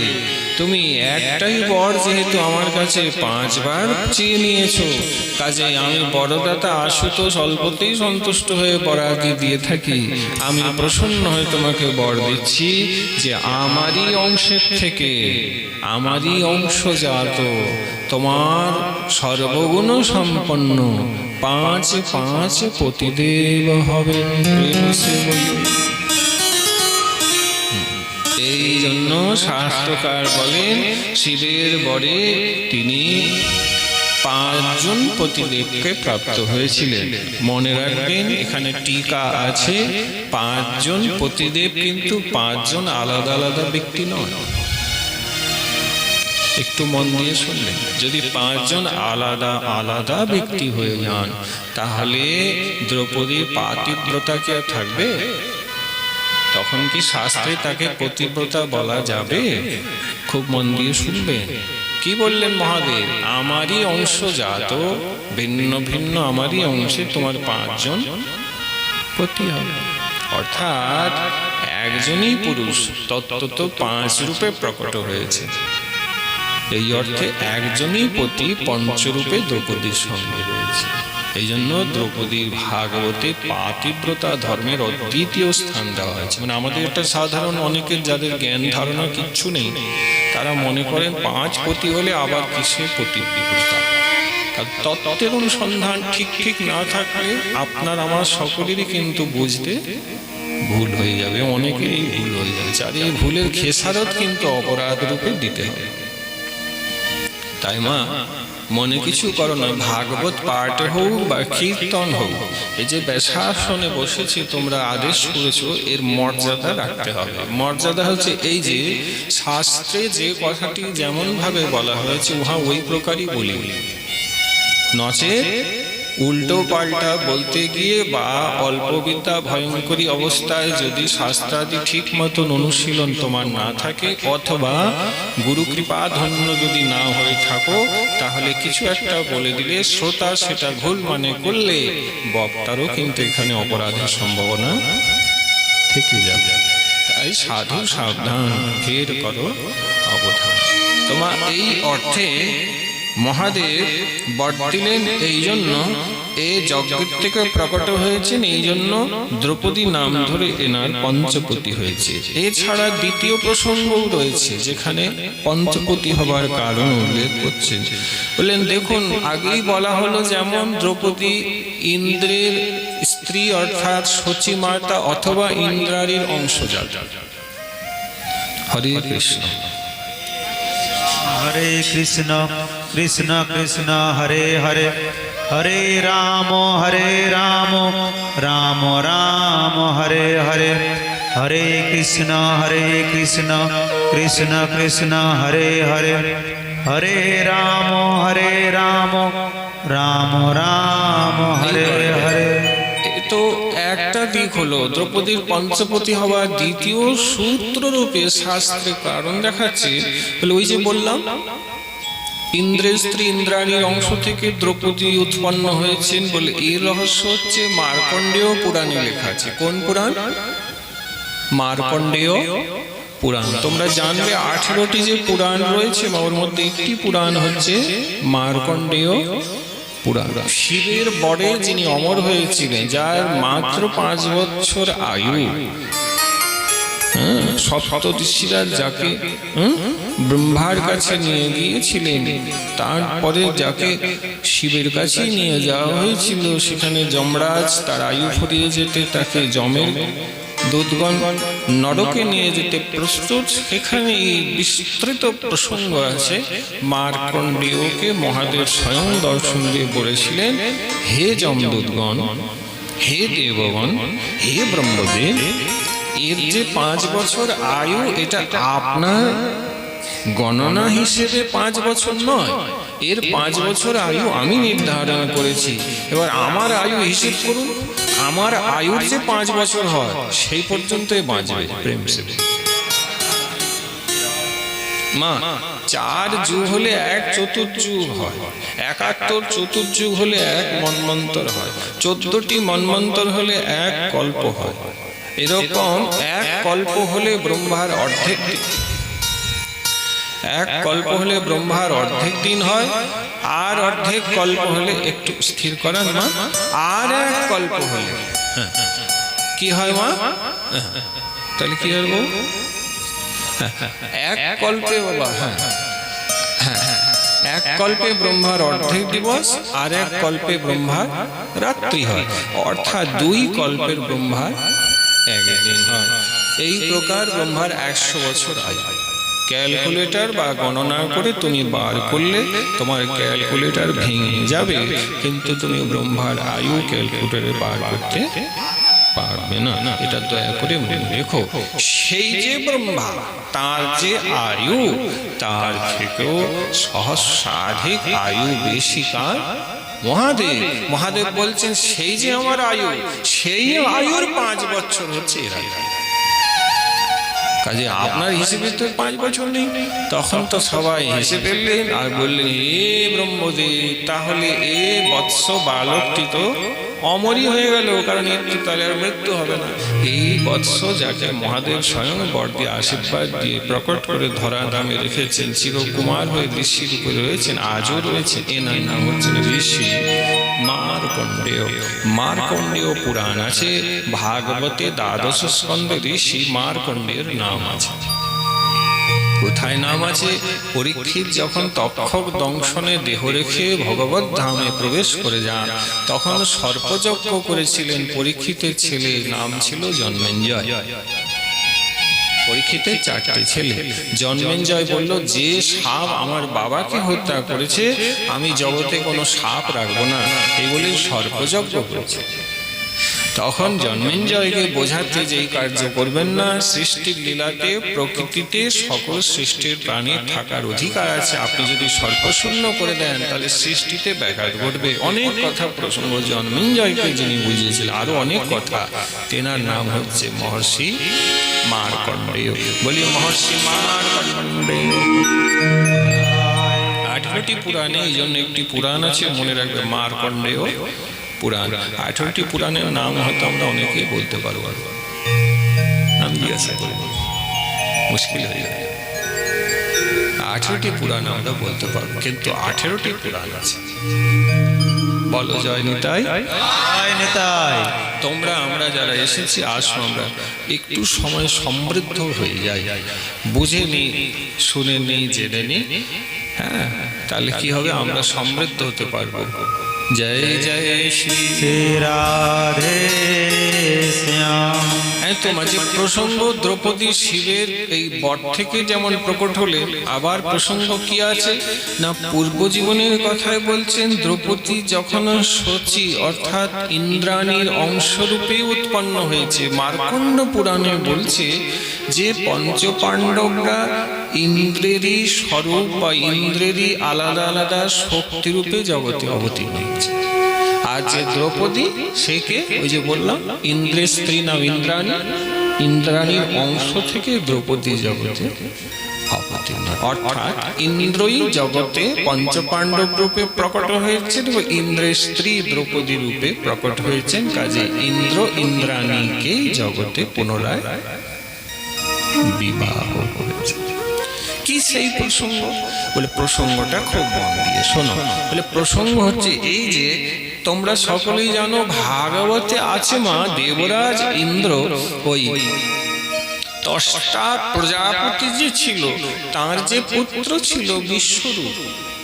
তুমি একটাই বর যেহেতু আমার কাছে 5 বার চেয়ে নিয়েছো, কাজে আমি বড়দাতা আশুতোষ অল্পতেই সন্তুষ্ট হয়ে বরাদি দিয়ে থাকি। আমি প্রসন্ন হয়ে তোমাকে বর দিচ্ছি যে আমারই অংশের থেকে, আমারই অংশজাত তোমার সর্বগুণ সম্পন্ন 5 পতিদেব হবে। এই জন্য শাস্ত্রকার বলেন শিবের বরে তিনি 5 জন পতিদেবকে প্রাপ্ত হয়েছিলেন। মনে রাখবেন এখানে টিকা আছে, 5 জন পতিদেব কিন্তু 5 জন আলাদা আলাদা ব্যক্তি নয়। একটু মন দিয়ে শুনলেন, যদি 5 জন আলাদা আলাদা ব্যক্তি হয়ে যান তাহলে দ্রৌপদীর পাতিব্রতা কি আর থাকবে? তখন কি শাস্ত্রে তাকে পতিব্রতা বলা যাবে? খুব মন দিয়ে শুনবেন কি বললেন মহাদেব, আমারই অংশজাত, ভিন্ন ভিন্ন আমারই অংশে তোমার 5 জন পতি হবে। অর্থাৎ একজনই পুরুষ তত্ত্বত 5 রূপে প্রকট হয়েছে। এই অর্থে একজনই পতি পঞ্চরূপে দ্রৌপদীর সঙ্গে রয়েছে। এই জন্য দ্রৌপদীর ভাগবতে পাতিব্রতা ধর্মের অদ্বিতীয় স্থান দেওয়া হয়েছে। মানে আমাদের একটা সাধারণ অনেকের যাদের জ্ঞান ধারণা কিচ্ছু নেই, তারা মনে করেন 5 পতি হলে আবার কিসে পতিব্রতা। তত্ত্বের অনুসন্ধান ঠিক না থাকলে আপনার আমার সকলেরই কিন্তু বুঝতে ভুল হয়ে যাবে, অনেকেরই ভুল হয়ে যাচ্ছে। আর এই ভুলের খেসারত কিন্তু অপরাধ রূপে দিতে হবে। তাই মা মনে কিছু করো না, ভাগবত পাঠে হোক বা কীর্তন হোক, এই যে ব্যাসাসনে বসেছি তোমরা আদেশ করেছো, এর মর্যাদা রাখতে হবে। মর্যাদা হচ্ছে এই যে শাস্ত্রে যে কথাটি যেমন ভাবে বলা হয়েছে উহা ওই প্রকারই বলি, নচেত উল্টো পাল্টা বলতে গিয়ে বা অল্পবিদ্যা ভয়ঙ্করী অবস্থায় যদি শাস্ত্রাদি ঠিক মতন অনুশীলন তোমার না থাকে, অথবা গুরু কৃপা ধন্য যদি না হয়ে থাকো, তাহলে কিছু একটা বলে দিলে শ্রোতা সেটা ভুল মানে করলে বক্তারও কিন্তু এখানে অপরাধের সম্ভাবনা থেকে যাবে। তাই সাধু সাবধান, ফের করো অবধান। তোমার এই অর্থে মহাদেব বর দিলেন, এই জন্য এ যজ্ঞের থেকে প্রকট হয়েছেন, এই জন্য দ্রৌপদী নাম ধরে এনার পঞ্চপতি হয়েছে। এছাড়া দ্বিতীয় প্রসঙ্গও রয়েছে যেখানে পঞ্চপতি হবার কারণ উল্লেখ করছেন। বললেন দেখুন, আগেই বলা হলো যেমন দ্রৌপদী ইন্দ্রের স্ত্রী অর্থাৎ সচিমাতা অথবা ইন্দ্রারীর অংশজাত। হরে কৃষ্ণ হরে কৃষ্ণ কৃষ্ণ কৃষ্ণ হরে হরে, হরে রাম রাম রাম হরে হরে, হরে কৃষ্ণ কৃষ্ণ কৃষ্ণ হরে হরে, হরে রাম রাম রাম হরে হরে। তো একটা দিক হলো দ্রৌপদীর পঞ্চপতি হওয়ার দ্বিতীয় সূত্র রূপে শাস্ত্রে কারণ দেখাচ্ছে। বলে ওই যে বললাম ইন্দ্রের স্ত্রী ইন্দ্রাণীর অংশ থেকে দ্রৌপদী উৎপন্ন হয়েছেন বলে এর রহস্য হচ্ছে মার্কণ্ডেয় পুরাণে লেখা আছে। কোন পুরাণ? মার্কণ্ডেয় পুরাণ। তোমরা জানবে 18টি যে পুরাণ রয়েছে ওর মধ্যে একটি পুরাণ হচ্ছে মার্কণ্ডেয় পুরাণ। শিবের বরে যিনি অমর হয়েছিলেন, যার মাত্র 5 বছর আয়ু, সপ্তর্ষিরা যাকে ব্রহ্মার কাছে নিয়ে গিয়েছিলেন, তারপরে যাকে শিবের কাছে নিয়ে যাওয়া হয়েছিল, সেখানে যমরাজ তার আয়ু ফুরিয়ে যেতে তাকে যমের দূতগণ নরকে নিয়ে যেতে প্রস্তুত। সেখানে এই বিস্তৃত প্রসঙ্গ আছে। মার্কণ্ডেয়কে মহাদেব স্বয়ং দর্শন দিয়ে বলেছিলেন, হে যমদূতগণ, হে দেবগণ, হে ব্রহ্মদেব, এর যে 5 বছর আয়ু, এটা আপনার গণনা হিসেবে 5 বছর নয়, এর 5 বছর আয়ু আমি নির্ধারণ করেছি। এবার আমার আয়ু হিসেব করুন, আমার আয়ুর যে 5 বছর হয় সেই পর্যন্তই বাঁচবে প্রেম সে। মা 4 যুগ হলে 1 চতুর্যুগ হয়, 71 চতুর্যুগ হলে 1 মন্বন্তর হয়, 14টি মন্বন্তর হলে 1 কল্প হয়। এরকম 1 কল্প হলে ব্রহ্মার অর্ধেক দিন, 1 কল্প হলে ব্রহ্মার অর্ধেক দিন হয়, আর অর্ধেক কল্প হলে, একটু স্থির করেন মা, আর 1 কল্প হলে কি হয় মা? তাহলে কি হবে? 1 কল্পে বাবা, হ্যাঁ, 1 কল্পে ব্রহ্মার অর্ধেক দিবস, আর 1 কল্পে ব্রহ্মার রাত্রি হয়, অর্থাৎ 2 কল্পের ব্রহ্মার 1 দিন হয়। এই প্রকার ব্রহ্মার 100 বছর আয়ু। ক্যালকুলেটর বা গণনা করে তুমি বার করলে তোমার ক্যালকুলেটর ভেঙে যাবে, কিন্তু তুমি ব্রহ্মার আয়ু ক্যালকুলেটরে বার করতে পারবে না। এটা দয়া করে মনে রেখো। সেই যে ব্রহ্মা, তার যে আয়ু, তার থেকেও সহস্রাধিক আয়ু বেশি কার মহাদেব। মহাদেব বলছেন সেই যে আমার আয়ু, সেই আয়ুর 5 বছর হচ্ছে এরা। কাজে আপনার হিসেবে তো 5 বছর নেই। তখন তো সবাই হেসে ফেললেন আর বললেন, এ ব্রহ্মদেব, তাহলে এ বৎস বালকটি তো অমরই হয়ে গেল, কারণ এর তো তাহলে আর মৃত্যু হবে না। এই বৎস যাকে মহাদেব স্বয়ং বর দিয়ে আশীর্বাদ দিয়ে প্রকট করে ধরা দামে রেখেছেন, চিরকুমার হয়ে ঋষির উপরে রয়েছেন, আজও রয়েছেন, এনার নাম হচ্ছেন ঋষি মার্কণ্ডেয়। মার্কণ্ডেয় পুরাণ আছে, ভাগবতে 12 স্কন্ধে ঋষি মার্কণ্ডেয়ের নাম আছে। কোথায় নাম আছে? পরীক্ষিত যখন তক্ষক দংশনে দেহ রেখে ভগবত ধামে প্রবেশ করে যান, তখন সর্পযজ্ঞ করেছিলেন পরীক্ষিতের ছেলে, নাম ছিল জন্মেঞ্জয়। পরীক্ষিতের 4টে ছেলে। জন্মেঞ্জয় বলল, যে সাপ আমার বাবাকে হত্যা করেছে, আমি জগতে কোনো সাপ রাখবো না, এই বলে সর্পযজ্ঞ করেছে। তখন জন্মেঞ্জয়কে বোঝাতে যে এই কার্য করবেন না, সৃষ্টির লীলাতে প্রকৃতিতে সকল সৃষ্টির প্রাণীর থাকার অধিকার আছে, আপনি যদি সর্বশূন্য করে দেন তাহলে সৃষ্টিতে ব্যাঘাত ঘটবে। অনেক কথা প্রসঙ্গ জন্মেঞ্জয়কে যিনি বুঝিয়েছিলেন, আরো অনেক কথা। তেনার নাম হচ্ছে মহর্ষি মার্কণ্ডেয়। বলি মহর্ষি মার্কণ্ডেয়। 18টি পুরাণে, এই জন্য একটি পুরাণ আছে মনে রাখবে, মার্কণ্ডেয় পুরাণ। 18টি পুরাণের নাম হয়তো আমরা অনেকেই বলতে পারবো, আমি জিজ্ঞাসা করবো, মুশকিল হয়ে যাবে। 18টি পুরাণ আমরা বলতে পারবো, কিন্তু 18টি পুরাণ আছে। বলো জয় নিতাই। জয় নিতাই। তোমরা আমরা যারা এসেছি, আসো আমরা একটু সময় সমৃদ্ধ হয়ে যাই, বুঝে নি, শুনে নি, জেনে নি, হ্যাঁ, তাহলে কি হবে? আমরা সমৃদ্ধ হতে পারবো। জয় জয় শ্রী রাধে শ্যাম। তো মাঝে প্রসঙ্গ দ্রৌপদী শিবের এই বট থেকে যেমন প্রকট হলেন, আবার প্রসঙ্গ কি আছে না, পূর্ব জীবনের কথায় বলছেন, দ্রৌপদী যখন শচী অর্থাৎ ইন্দ্রাণীর অংশরূপে উৎপন্ন হয়েছে। মার্কণ্ড পুরাণে বলছে যে পঞ্চপাণ্ডবরা ইন্দ্রেরই স্বরূপ বা ইন্দ্রেরই আলাদা আলাদা শক্তিরূপে জগতে অবতীর্ণ হয়েছে। আর যে দ্রৌপদী, সে কে? ওই যে বললাম, ইন্দ্রের স্ত্রী নাম ইন্দ্রাণী, ইন্দ্রাণীর অংশ থেকে দ্রৌপদী জগতে অবতীর্ণ। অর্থাৎ ইন্দ্রই জগতে পঞ্চপাণ্ডব রূপে প্রকট হয়েছেন এবং ইন্দ্রের স্ত্রী দ্রৌপদী রূপে প্রকট হয়েছেন। কাজে ইন্দ্র ইন্দ্রাণীকে জগতে পুনরায় বিবাহ করেছে। কি সেই প্রসঙ্গ? বলে প্রসঙ্গটা খুব মন দিয়ে শোনো। বলে প্রসঙ্গ হচ্ছে এই যে তোমরা সকলেই জানো, ভাগবতে আছে মা, দেবরাজ ইন্দ্র ওই ত্বষ্টা প্রজাপতি যে ছিল, তার যে পুত্র ছিল বিশ্বরূপ,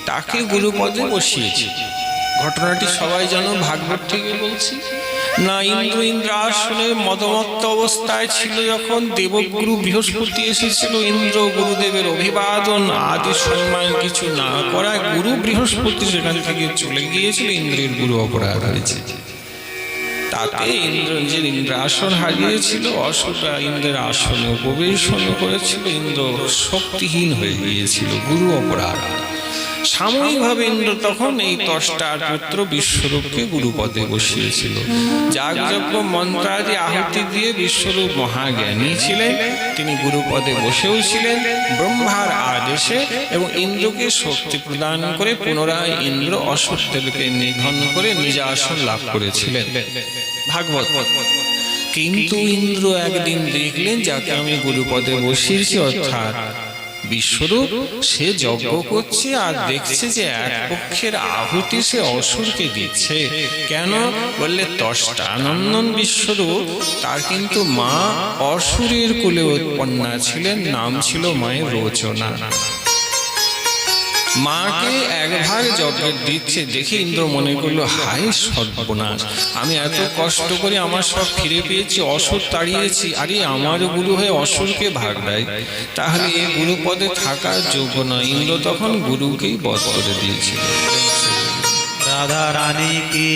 তাকে গুরুপদে বসিয়েছে। ঘটনাটি সবাই জানো, ভাগবত থেকে বলছি না। ইন্দ্রাসনে মদমত্ত অবস্থায় ছিল যখন, দেবগুরু বৃহস্পতি এসেছিল, ইন্দ্র গুরুদেবের অভিবাদন আদি সম্মান কিছু না করায় গুরু বৃহস্পতি সেখান থেকে চলে গিয়েছিল, ইন্দ্রের গুরু অপরাধ হয়েছে। তাতে ইন্দ্র যে ইন্দ্রাসন হারিয়েছিল, অসুররা ইন্দ্রের আসনে উপবেশন করেছিল, ইন্দ্র শক্তিহীন হয়ে গিয়েছিল, গুরু অপরাধ। সাময়িকভাবে ইন্দ্র তখন এই ত্বষ্টার পুত্র বিশ্বরূপকে গুরুপদে বসিয়েছিল। যাগযজ্ঞ মন্ত্রাদি আহুতি দিয়ে বিশ্বরূপ মহাজ্ঞানী ছিলেন, তিনি গুরুপদে বসেও ছিলেন ব্রহ্মার আদেশে, এবং ইন্দ্রকে শক্তি প্রদান করে পুনরায় ইন্দ্র অসত্যকে নিধন করে নিজ আসন লাভ করেছিলেন। ভাগবত। কিন্তু ইন্দ্র একদিন দেখলেন যাকে আমি গুরুপদে বসিয়েছি, অর্থাৎ বিশ্বরূপ, সে যজ্ঞ করছে আর দেখছে যে এক পক্ষের আহুতি সে অসুরকে দিচ্ছে। কেন বললে, ত্বষ্টানন্দন বিশ্বরূপ, তার কিন্তু মা অসুরের কুলে উৎপন্না ছিলেন, নাম ছিল মায়ের রচনা। মাকে এক ভাগ যজ্ঞের দিচ্ছে দেখে ইন্দ্র মনে করলো, হায় সর্বনাশ, আমি এত কষ্ট করে আমার সব ফিরে পেয়েছি, অসুর তাড়িয়েছি, আরে আমারও গুরু হয়ে অসুরকে ভাগ দেয়, তাহলে এই গুরুপদে থাকার যোগ্য নয়। ইন্দ্র তখন গুরুকেই বধ করে দিয়েছিল। রাধা রানী কি।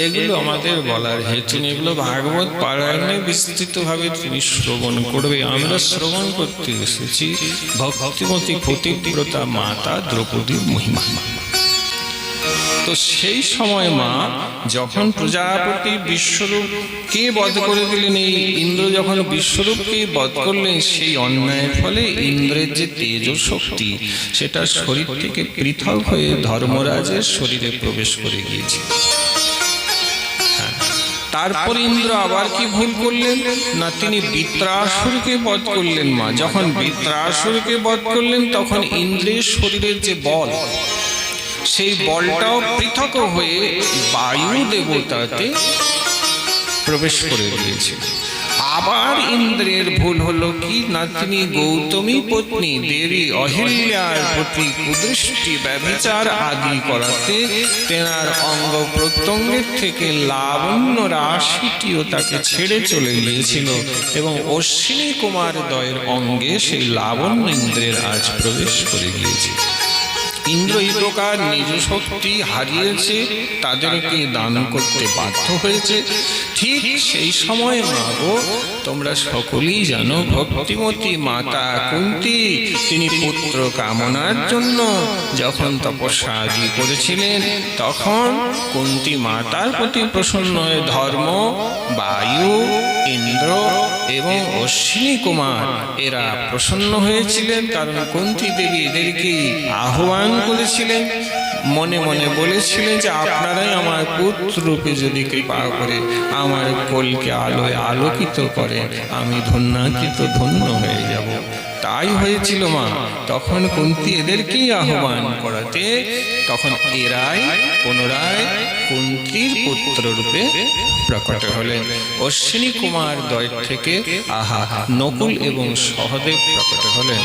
এগুলো আমাদের বলার হেতু নেই, এগুলো ভাগবত পারায়ণে বিস্তৃতভাবে তুমি শ্রবণ করবে। আমরা শ্রবণ করতে এসেছি ভক্তিমতী পতিব্রতা মাতা দ্রৌপদীর মহিমা। তো সেই সময় মা যখন প্রজাপতি বিশ্বরূপকে বধ করে দিলেন, এই ইন্দ্র যখন বিশ্বরূপকে বধ করলেন, সেই অন্যায়ের ফলে ইন্দ্রের যে তেজ শক্তি সেটা শরীর থেকে পৃথক হয়ে ধর্মরাজের শরীরে প্রবেশ করে গিয়েছে। তারপর ইন্দ্র আবার কি ভুল করলেন না, তিনি বৃত্রাসুরকে বধ করলেন। মা যখন বৃত্রাসুরকে বধ করলেন, তখন ইন্দ্রের শরীরের যে বল, সেই বলটাও পৃথক হয়ে বায়ু দেবতাতে প্রবেশ করে দিয়েছিল। আবার ইন্দ্রের ভুল হলো কি না, তিনি গৌতমী পত্নী দেবী অহিল্যার প্রতি কুদৃষ্টি ব্যভিচার আদি করাতে তেনার অঙ্গ প্রত্যঙ্গের থেকে লাবণ্য রাশিটিও তাকে ছেড়ে চলে গিয়েছিল, এবং অশ্বিনী কুমার দ্বয়ের অঙ্গে সেই লাবণ্য ইন্দ্রের আজ প্রবেশ করে গিয়েছে। ইন্দ্র এই প্রকার নিজ শক্তি হারিয়েছে, তাদেরকে দান করতে বাধ্য হয়েছে। ঠিক সেই সময় মাগো, তোমরা সকলেই জানো ভক্তিমতী মাতা কুন্তী, তিনি পুত্র কামনার জন্য যখন তপস্যা আদি করেছিলেন, তখন কুন্তী মাতার প্রতি প্রসন্ন হয়ে ধর্ম, বায়ু, ইন্দ্র এবং অশ্বিনী কুমার এরা প্রসন্ন হয়েছিলেন, কারণ কুন্তী দেবী এদেরকে আহ্বান করেছিলেন, মনে মনে বলেছিলেন যে আপনারাই আমার পুত্র রূপে যদি কৃপা করে আমার কোলকে আলোয় আলোকিত করে, আমি ধন্যাকৃত ধন্য হয়ে যাব। তাই হয়েছিল মা। তখন কুন্তী এদেরকেই আহ্বান করাতে তখন এরাই পুনরায় কুন্তীর পুত্র রূপে প্রকট হলেন। অশ্বিনী কুমার দ্বয় থেকে নকুল এবং সহদেব প্রকট হলেন।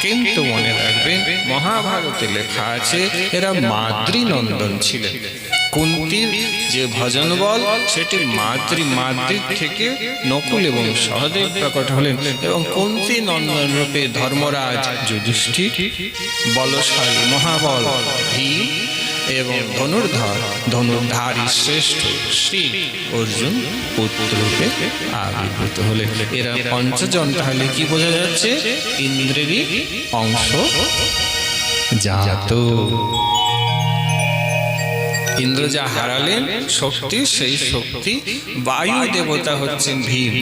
কিন্তু মনে রাখবেন, মহাভারতে লেখা আছে এরা মাতৃনন্দন ছিলেন। কুন্তীর যে ভজন বল সেটি মাতৃর থেকে নকুল এবং সহদেব প্রকট হলেন, এবং কুন্তী নন্দন রূপে ধর্মরাজ যুধিষ্ঠির, বলশালী মহাবল ভীম এবং ধনুর্ধারী শ্রেষ্ঠ শ্রী অর্জুন পুত্র রূপে আবির্ভূত হলেন। এরা পঞ্চজন। তাহলে কি বোঝা যাচ্ছে? ইন্দ্রেরই অংশ জাত। ইন্দ্র যা হারালেন শক্তি, সেই শক্তি বায়ু দেবতা হচ্ছেন ভীম।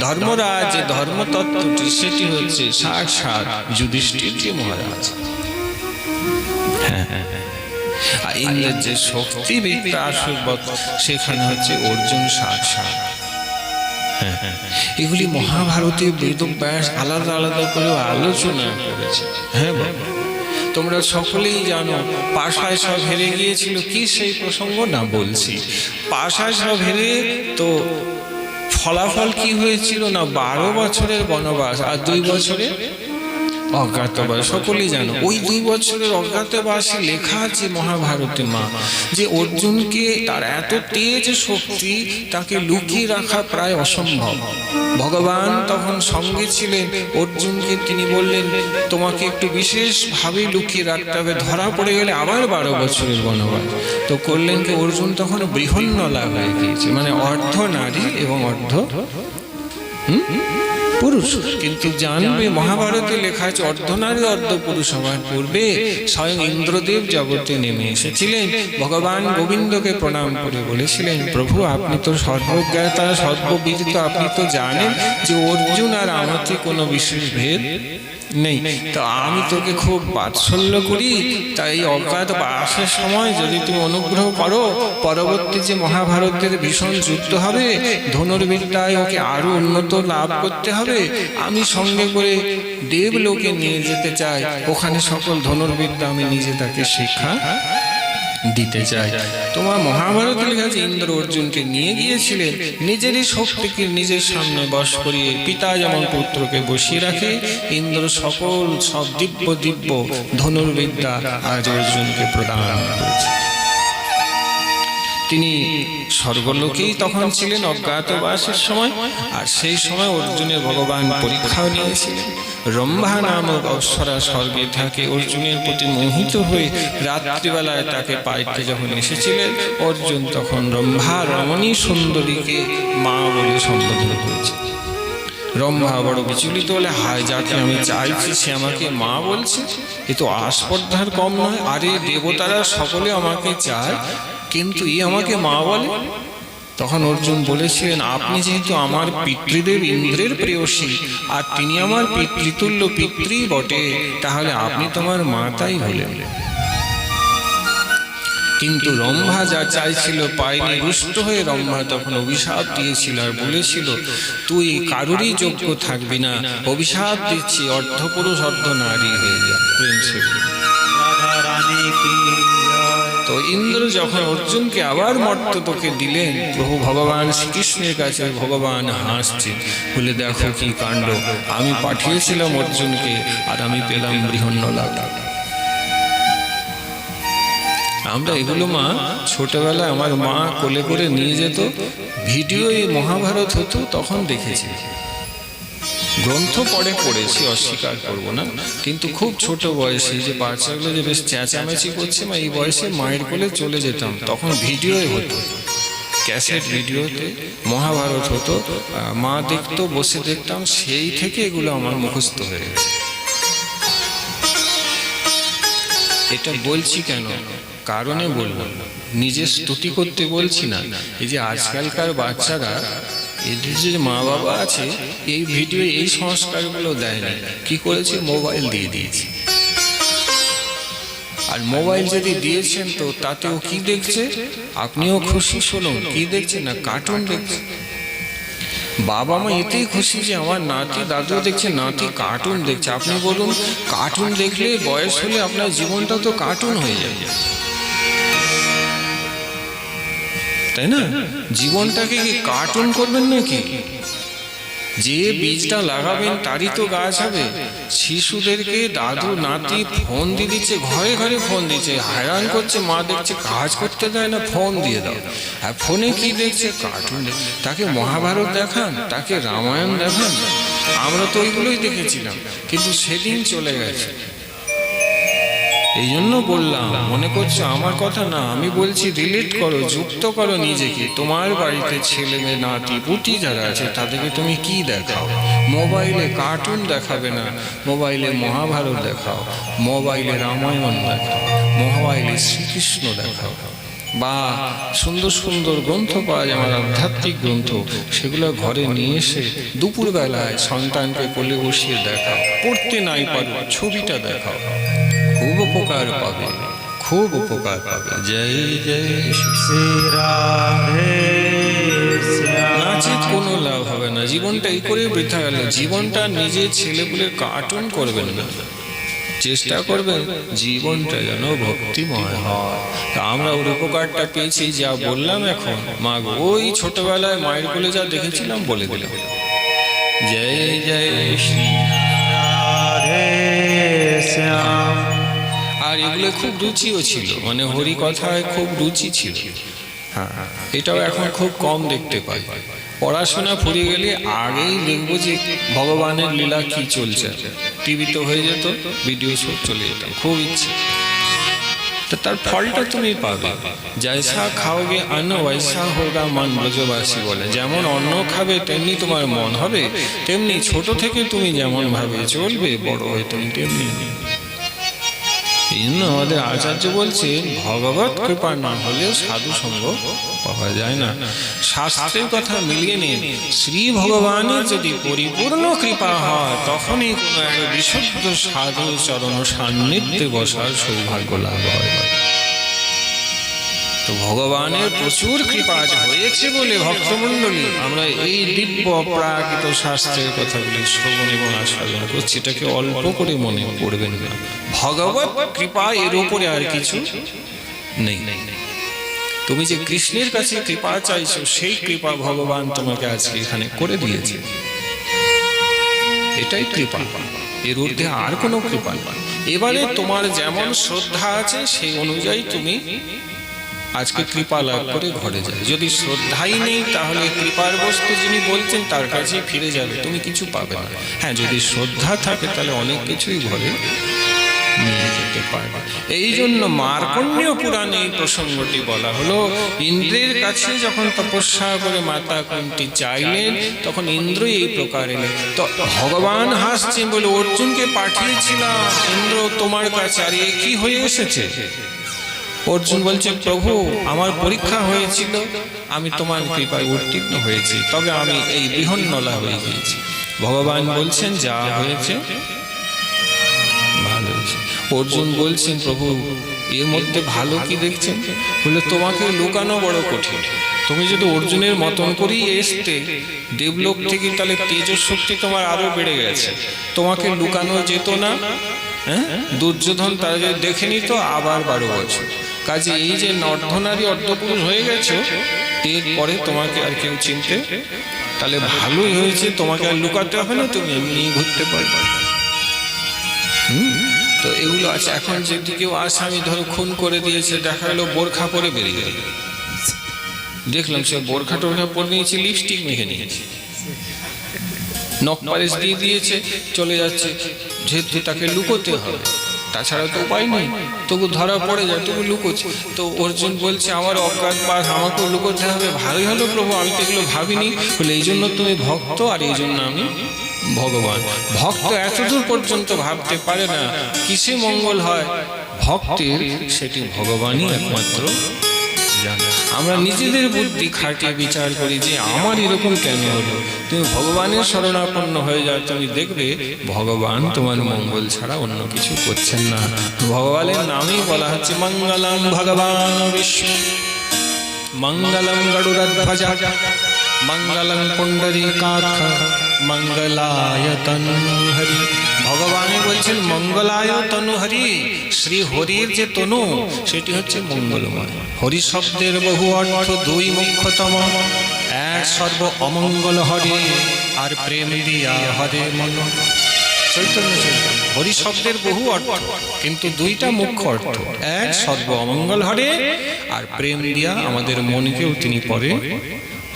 ধর্মরাজ ধর্মতত্ত্বটি সেটি হচ্ছে সাক্ষাৎ যুধিষ্ঠির মহারাজ। ইন্দ্রের যে শক্তি বৃত্তাসুর, সেখানে হচ্ছে অর্জুন সাক্ষাৎ। এগুলি মহাভারতে বেদব্যাস আলাদা আলাদা করে আলোচনা করেছে। হ্যাঁ বাবা, তোমরা সকলেই জানো পাশায় সব হেরে গিয়েছিল। কি সেই প্রসঙ্গ না বলছি, পাশায় সব হেরে তো ফলাফল কি হয়েছিল না, 12 বছরের বনবাস আর 2 বছরের অজ্ঞাতবাস সকলেই জানো। ওই 2 বছরের অজ্ঞাতবাসে লেখা আছে মহাভারতে মা, যে অর্জুনকে তার এত তেজ শক্তি তাকে লুকিয়ে রাখা প্রায় অসম্ভব। ভগবান তখন সঙ্গে ছিলেন অর্জুনকে, তিনি বললেন তোমাকে একটু বিশেষভাবে লুকিয়ে রাখতে হবে, ধরা পড়ে গেলে আবার 12 বছরের বনবাস। তো করলেন কি, অর্জুন তখন বৃহন্নলা হয়ে গিয়েছে, মানে অর্ধ নারী এবং অর্ধ পুরুষ। কিন্তু জানবে মহাভারতে লেখা আছে অর্ধনারী অর্ধ পুরুষ হওয়ার পূর্বে স্বয়ং ইন্দ্রদেব জগতে নেমে এসেছিলেন। ভগবান গোবিন্দকে প্রণাম করে বলেছিলেন, প্রভু আপনি তো সর্বজ্ঞাতা সর্ববিদিত, আপনি তো জানেন যে অর্জুন আর আমাতে কোনো বিশেষ ভেদ নেই, তো আমি তোকে খুব বাৎসল্য করি, তাই অজ্ঞাত বাসের সময় যদি তুমি অনুগ্রহ করো, পরবর্তী যে মহাভারতের ভীষণ যুদ্ধ হবে, ধনুর্বিদ্যায় ওকে আরো উন্নত লাভ করতে হবে, আমি সঙ্গে করে দেবলোকে নিয়ে যেতে চাই, ওখানে সকল ধনুর্বিদ্যা আমি নিজে তাকে শিক্ষা দিতে চাই। তোমার মহাভারত লেখা আছে ইন্দ্র অর্জুনকে নিয়ে গিয়েছিলেন, নিজেরই শক্তিকে নিজের সামনে বশ করিয়ে, পিতা যেমন পুত্রকে বসিয়ে রাখে, ইন্দ্র সকল সব দিব্য দিব্য ধনুর্বিদ্যা আজ অর্জুনকে প্রদান করেছে। তিনি স্বর্গলোকেই তখন ছিলেন অজ্ঞাতবাসের সময়, আর সেই সময় অর্জুনের ভগবান পরীক্ষাও নিয়েছিলেন। রম্ভা নামক অপ্সরা স্বর্গে থাকে, অর্জুনের প্রতি মোহিত হয়ে রাত্রিবেলায় তাকে পাইতে যখন এসেছিলেন, অর্জুন তখন রম্ভা রমণী সুন্দরীকে মা বলে সম্বোধন করেছে। রম্ভা বড় বিচলিত হলে, হায় যাকে আমি চাইছি সে আমাকে মা বলছে, এ তো আস্পর্ধার কম নয়, আরে দেবতারা সকলে আমাকে চায় কিন্তু ই আমাকে মা বলে। তখন অর্জুন বলেছিলেন, আপনি যেহেতু আমার পিতৃদেব ইন্দ্রের প্রেয়সী আর তিনি আমার পিতৃতুল্য পিতৃ বটে, তাহলে আপনি তোমার মাতাই হলেন। কিন্তু রম্ভা যা চাইছিল পায়নি, রুষ্ট হয়ে রম্ভা তখন অভিশাপ দিয়েছিল আর বলেছিল, তুই কারুরই যোগ্য থাকবি না, অভিশাপ দিচ্ছি অর্ধপুরুষ অর্ধ নারী হয়ে যা। প্রেম সে তো ইন্দ্র যখন অর্জুনকে আবার মর্তলোকে দিলেন, প্রভু ভগবান শ্রীকৃষ্ণের কাছে ভগবান হাসছে, বলে দেখো কি কাণ্ড, আমি পাঠিয়েছিলাম অর্জুনকে আর আমি পেলাম বৃহন্নলা। আমরা এগুলো মা ছোটবেলায় আমার মা কোলে করে নিয়ে যেত, ভিডিও এই মহাভারত হতো তখন দেখেছি, গ্রন্থ পড়ে পড়েছি, অস্বীকার করবো না, কিন্তু খুব ছোট বয়সে যে বাচ্চাগুলো যে বেশ চেঁচামেচি করছে, মা এই বয়সে মায়ের কোলে চলে যেতাম, তখন ভিডিওই হতো, ক্যাসেট ভিডিওতে মহাভারত হতো, মা দেখতো, বসে দেখতাম, সেই থেকে এগুলো আমার মুখস্থ হয়ে গেছে। এটা বলছি কেন, কারণে বললাম, নিজের স্তুতি করতে বলছি না। এই যে আজকালকার বাচ্চারা, এদের যে মা বাবা আছে, এই ভিডিও এই সংস্কারগুলো দেয় না, কি করেছে, মোবাইল দিয়ে দিয়েছে। আর মোবাইল যদি দিয়েছেন তো তাতেও কি দেখছে, আপনিও খুশি, শুনুন কি দেখছে না, কার্টুন দেখছে। বাবা মা এতেই খুশি যে আমার নাতি দাদু দেখছে, নাতি কার্টুন দেখছে। আপনি বলুন, কার্টুন দেখলে বয়স হলে আপনার জীবনটা তো কার্টুন হয়ে যাবে, তাই না? জীবনটাকে কি কার্টুন করবেন নাকি? যে বীজটা লাগাবেন তারই তো গাছ হবে। শিশুদেরকে দাদু নাতি ফোন দিয়ে দিচ্ছে, ঘরে ঘরে ফোন দিচ্ছে, হয়রান করছে, মা দেখছে কাজ করতে দেয় না, ফোন দিয়ে দাও। আর ফোনে কি দেখছে, কার্টুন। তাকে মহাভারত দেখান, তাকে রামায়ণ দেখান, আমরা তো ওইগুলোই দেখেছিলাম, কিন্তু সেদিন চলে গেছে। এই জন্য বললাম, মনে করছো আমার কথা না, আমি বলছি রিলেট করো, যুক্ত করো নিজেকে। তোমার বাড়িতে ছেলে মেয়ে নাতি পুতি যারা আছে তাদেরকে তুমি কি দেখাও? মোবাইলে কার্টুন দেখাবে না, মোবাইলে মহাভারত দেখাও, মোবাইলে রামায়ণ দেখাও, মোবাইলে শ্রীকৃষ্ণ দেখাও, বা সুন্দর সুন্দর গ্রন্থ পাওয়া যায় আমার আধ্যাত্মিক গ্রন্থ, সেগুলো ঘরে নিয়ে এসে দুপুরবেলায় সন্তানকে কোলে বসিয়ে দেখাও। পড়তে নাই পারো, ছবিটা দেখাও, খুব উপকার পাবে, খুব উপকার পাবে। জয় জয় শ্রী রাধে। নাচে কোনো লাভ হবে না, জীবনটা এই করে বৃথা গেল। জীবনটা নিজের ছেলেপুলে কার্টুন করবেন না, চেষ্টা করবেন জীবনটা যেন ভক্তিময় হয়। আমরা ওর উপকারটা পেয়েছি, যা বললাম এখন মা ওই ছোটবেলায় মায়ের কোলে যা দেখেছিলাম বলে দিলাম। জয় জয় শ্রী রাধে। শ্যাম। আর এগুলো খুব রুচিও ছিল, মানে হরি কথায় খুব রুচি ছিল। হ্যাঁ, এটাও এখন খুব কম দেখতে পাই। পড়াশোনা ফুরিয়ে গেলে আগেই দেখবো যে ভগবানের লীলা কি চলছে, টিভিতে হয়ে যেত, ভিডিও শো চলে যেত, খুব ইচ্ছে। তো তার ফলটা তুমি পাবে। জৈসা খাওগে অন্ন বৈসা হোগা মন, ব্রজবাসী বলে। যেমন অন্ন খাবে তেমনি তোমার মন হবে, তেমনি ছোট থেকে তুমি যেমন ভাবে চলবে, বড় হয়ে তুমি তেমনি। এই জন্য আমাদের আচার্য বলছে ভগবত কৃপা না হলেও সাধু সঙ্গ পাওয়া যায় না। শাস্ত্রের কথা মিলিয়ে নিন, শ্রী ভগবানের যদি পরিপূর্ণ কৃপা হয় তখনই কোনো এক বিশুদ্ধ সাধু চরণ সান্নিধ্যে বসার সৌভাগ্য লাভ হয়। তো ভগবানের প্রচুর কৃপা আজ হয়েছে বলে ভক্তমণ্ডলী আমরা এই দিব্য অপ্রাকৃত শাস্ত্রের কথাগুলি শ্রবণ এবং আস্বাদন করছি। এটাকে অল্প করে মনে করবেন না। ভগবত কৃপা এর উপরে আর কিছু নেই। তুমি যে কৃষ্ণের কাছে কৃপা চাইছো, সেই কৃপা ভগবান তোমাকে আজকে এখানে করে দিয়েছে। এটাই কৃপা, এর ঊর্ধ্বে আর কোনো কৃপা নেই। এবারে তোমার যেমন শ্রদ্ধা আছে সেই অনুযায়ী তুমি আজকে কৃপা লাভ করে ঘরে যাবে। যদি শ্রদ্ধাই নেই তাহলে কৃপার বস্তু যিনি বলছেন তার কাছে ফিরে যাবে, তুমি কিছু পাবে না। হ্যাঁ, যদি শ্রদ্ধা থাকে তাহলে অনেক কিছুই ঘরে নিয়ে যেতে পারবে। এই জন্য মার্কণ্ডেয় পুরাণে এই প্রসঙ্গটি বলা হলো। ইন্দ্রের কাছে যখন তপস্যা করে মাতা কুন্তি চাইলেন, তখন ইন্দ্র এই প্রকার এলেন। তো ভগবান হাসছেন বলে অর্জুনকে পাঠিয়েছিলাম ইন্দ্র তোমার কাছে, আর এ কি হয়ে এসেছে? অর্জুন বলছে প্রভু আমার পরীক্ষা হয়েছিল, আমি তোমার কৃপায় উত্তীর্ণ হয়েছি, তবে আমি এই বিহন্নলা হয়ে গিয়েছি। ভগবান বলছেন যা হয়েছে ভালো হয়েছে। অর্জুন বলছেন প্রভু এর মধ্যে ভালো কি দেখছেন? বলে তোমাকে লুকানো বড় কঠিন। তুমি যদি অর্জুনের মতন করেই এসতে দেবলোক থেকে, তাহলে তেজস শক্তি তোমার আরো বেড়ে গেছে, তোমাকে লুকানো যেত না। হ্যাঁ, দুর্যোধন তারা যদি দেখে নিত আবার 12 বছর। কাজে এই যে নর্ধনারী অর্ধপুরুষ হয়ে গেছো, এরপরে তোমাকে আর কেউ চিনতে, তাহলে ভালোই হয়েছে, তোমাকে আর লুকাতে হবে না, তুমি এমনি ঘুরতে পারবে। তো এগুলো আছে। এখন যদি কেউ আসামি ধরো খুন করে দিয়েছে, দেখা গেলো বোরখা পরে বেরিয়ে গেল, দেখলাম সে বোরখা টোরখা পরে নিয়েছে, লিপস্টিক মেখে নিয়েছে, নখ পালিশ দিয়ে দিয়েছে, চলে যাচ্ছে, যেহেতু তাকে লুকোতে হবে, তাছাড়া তো উপায় নেই, তবু ধরা পড়ে যায়, তবু লুকোচ্ছে। তো অর্জুন বলছে আমার অজ্ঞাত বা আমাকেও লুকোতে হবে। ভালোই হলো প্রভু, আমি তো এগুলো ভাবিনি। বলে এই জন্য তুমি ভক্ত, আর এই জন্য আমি ভগবান। ভক্ত এতদূর পর্যন্ত ভাবতে পারে না কিসে মঙ্গল হয় ভক্তের, সেটি ভগবানই একমাত্র জানে। আমরা নিজেদের বুদ্ধি খাটিয়ে বিচার করি যে আমার এরকম কেন হলো। তুমি ভগবানের শরণাপন্ন হয়ে যাও, তুমি দেখবে ভগবান তোমার মঙ্গল ছাড়া অন্য কিছু করছেন না। ভগবানের নামেই বলা হচ্ছে মঙ্গলম ভগবান বিষ্ণু, মঙ্গলম গরুড়ধ্বজা, মঙ্গলম পুণ্ডরীকাক্ষ, মঙ্গলায় তনুহরি। ভগবানে বলছেন মঙ্গলায় তনুহরি, শ্রী হরির যে তনু সেটি হচ্ছে মঙ্গলময়। হরি শব্দের বহু অর্থ, দুই মুখ্যতম, এক সর্ব অমঙ্গল হরে, আর প্রেম দিয়া হরে মন। চৈতন্য চৈতন্য। হরি শব্দের বহু অর্থ, কিন্তু দুইটা মুখ্য অর্থ, এক সর্ব অমঙ্গল হরে, আর প্রেম দিয়া আমাদের মনকেও তিনি পরে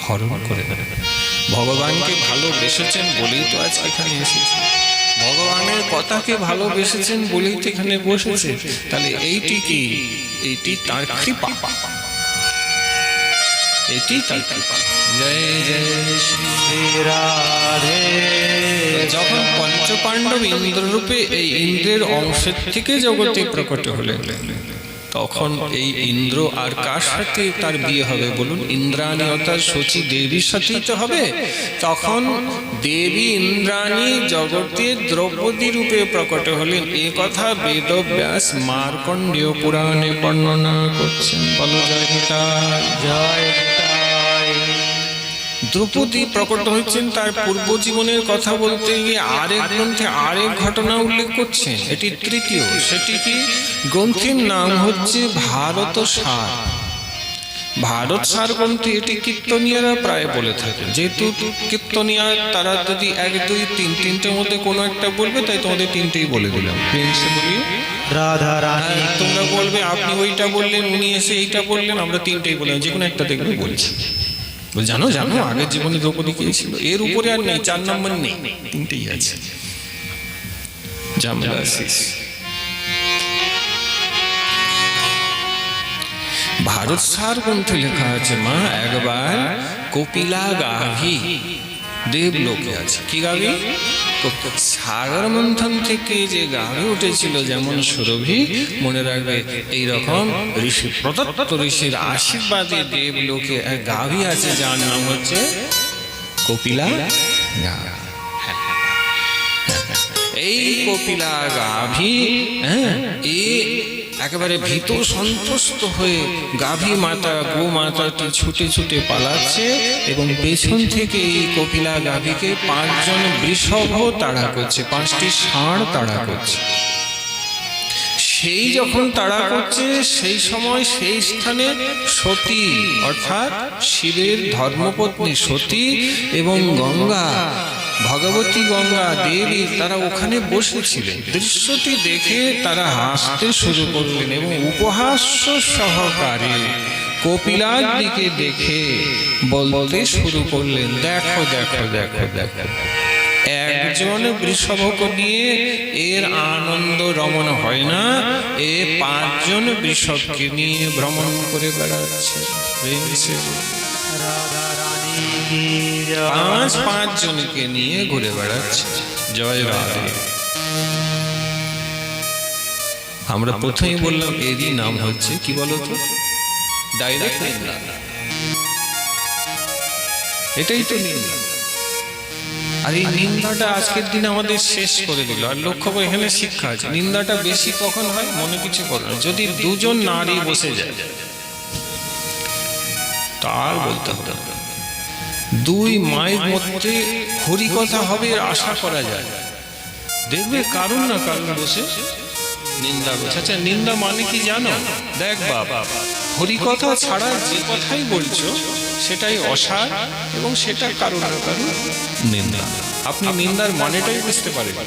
হরণ করে দেন। ভগবানকে ভালোবেসেছেন বলেই তো আজ এখানে এসেছে, ভগবানের কথাকে ভালোবেসেছেন বলেই তো এখানে বসেছে। তাহলে এইটি কি? এইটি তার কৃপা, এটি তার কৃপা। জয় জয় শ্রী রাধে। যখন পঞ্চপাণ্ডব ইন্দ্ররূপে এই ইন্দ্রের অংশের থেকে জগতে প্রকট হলেন, তখন এই ইন্দ্র আর কার সাথে তার বিয়ে হবে বলুন? ইন্দ্রাণী অর্থাৎ শচী দেবীর সাথেই তো হবে। তখন দেবী ইন্দ্রাণী জগতে দ্রৌপদী রূপে প্রকট হলেন। এ কথা বেদব্যাস মার্কণ্ডেয় পুরাণে বর্ণনা করছেন। বলো জয় নিতাই, জয় নিতাই। দ্রৌপদী প্রকট হয়েছেন তার পূর্ব জীবনের কথা বলতে গিয়ে আরেক গ্রন্থে আরেক ঘটনা উল্লেখ করছেন, এটি তৃতীয়। সেটি কি? গ্রন্থের নাম হচ্ছে ভারত সার। ভারত সার গ্রন্থে এটি কীর্তনিয়ারা প্রায় বলে থাকে, যেহেতু কীর্তনিয়া তারা যদি 1 2 3 তিনটের মধ্যে কোনো একটা বলবে, তাই তোমাদের তিনটেই বলে দিলাম। প্রিন্সে বলি রাধা রানী তোমরা বলবে আপনি ওইটা বললেন, উনি এসে এইটা বললেন, আমরা তিনটেই বললাম, যে কোনো একটা দেখবে বলছি। জানো জানো আগের জীবনে দ্রৌপদী কে ছিল, এর উপরে আর নেই, 4 নম্বর নেই, তিনটেই আছে। জামলা শেষ। ভারত সার গ্রন্থে লেখা আছে, মা একবার কপিলা গাভী দেবলোকে আছে। কি গাভী? সাগর মন্থন থেকে যে গাভী উঠেছিল, যেমন সুরভি, মনে রাখবে এইরকম ঋষি প্রদত্ত ঋষির আশীর্বাদে দেবলোকে এক গাভী আছে, যার নাম হচ্ছে কপিলা গাভী। এই কপিলা গাভী একেবারে ভীত সন্ত্রস্ত হয়ে গাভী মাতা গো মাতাটি ছুটে ছুটে পালাচ্ছে, এবং পেছন থেকে এই কপিলা গাভীকে 5 জন বৃষভ তাড়া করছে, 5টি ষাঁড় তাড়া করছে। সেই যখন তাড়া করছে, সেই সময় সেই স্থানে সতী অর্থাৎ শিবের ধর্মপত্নী সতী এবং গঙ্গা, ভগবতী গঙ্গা দেবী, তারা ওখানে বসেছিলেন। দৃশ্যটি দেখে তারা হাসতে শুরু করলেন এবং উপহাস্য সহকারে কপিলার দিকে দেখে বলতে শুরু করলেন, দেখো দেখো দেখো দেখো, একজন বৃষভকে নিয়ে এর আনন্দ রমণ হয় না, এ 5 জন বৃষভকে নিয়ে ভ্রমণ করে বেড়াচ্ছে। রাধা রানী কি 5 জনকে নিয়ে ঘুরে বেড়াচ্ছে। জয় রাধে। আমরা প্রথমেই বললাম এরই নাম হচ্ছে কি বলতো, ডাইরেক্ট নিন্দা। এটাই তো নিন্দা। আর এই নিন্দাটা আজকের দিনে আমাদের শেষ করে দিল। আর লক্ষ্য করে এখানে শিক্ষা আছে, নিন্দাটা বেশি কখন হয়, মনে কিছু করে না, যদি 2 জন নারী বসে যায় তার বলতে হবে, 2 মায়ের মধ্যে হরিকথা হবে আশা করা যায়। দেখবে কারণ না কারণ বসে নিন্দা করছে। আচ্ছা, নিন্দা মানে কি জানো? দেখ বাবা, হরিকথা ছাড়া যে কথাই বলছো সেটাই অসার, এবং সেটা কারণ না কারণ নিন্দা। আপনি নিন্দার মানেটাই বুঝতে পারেন।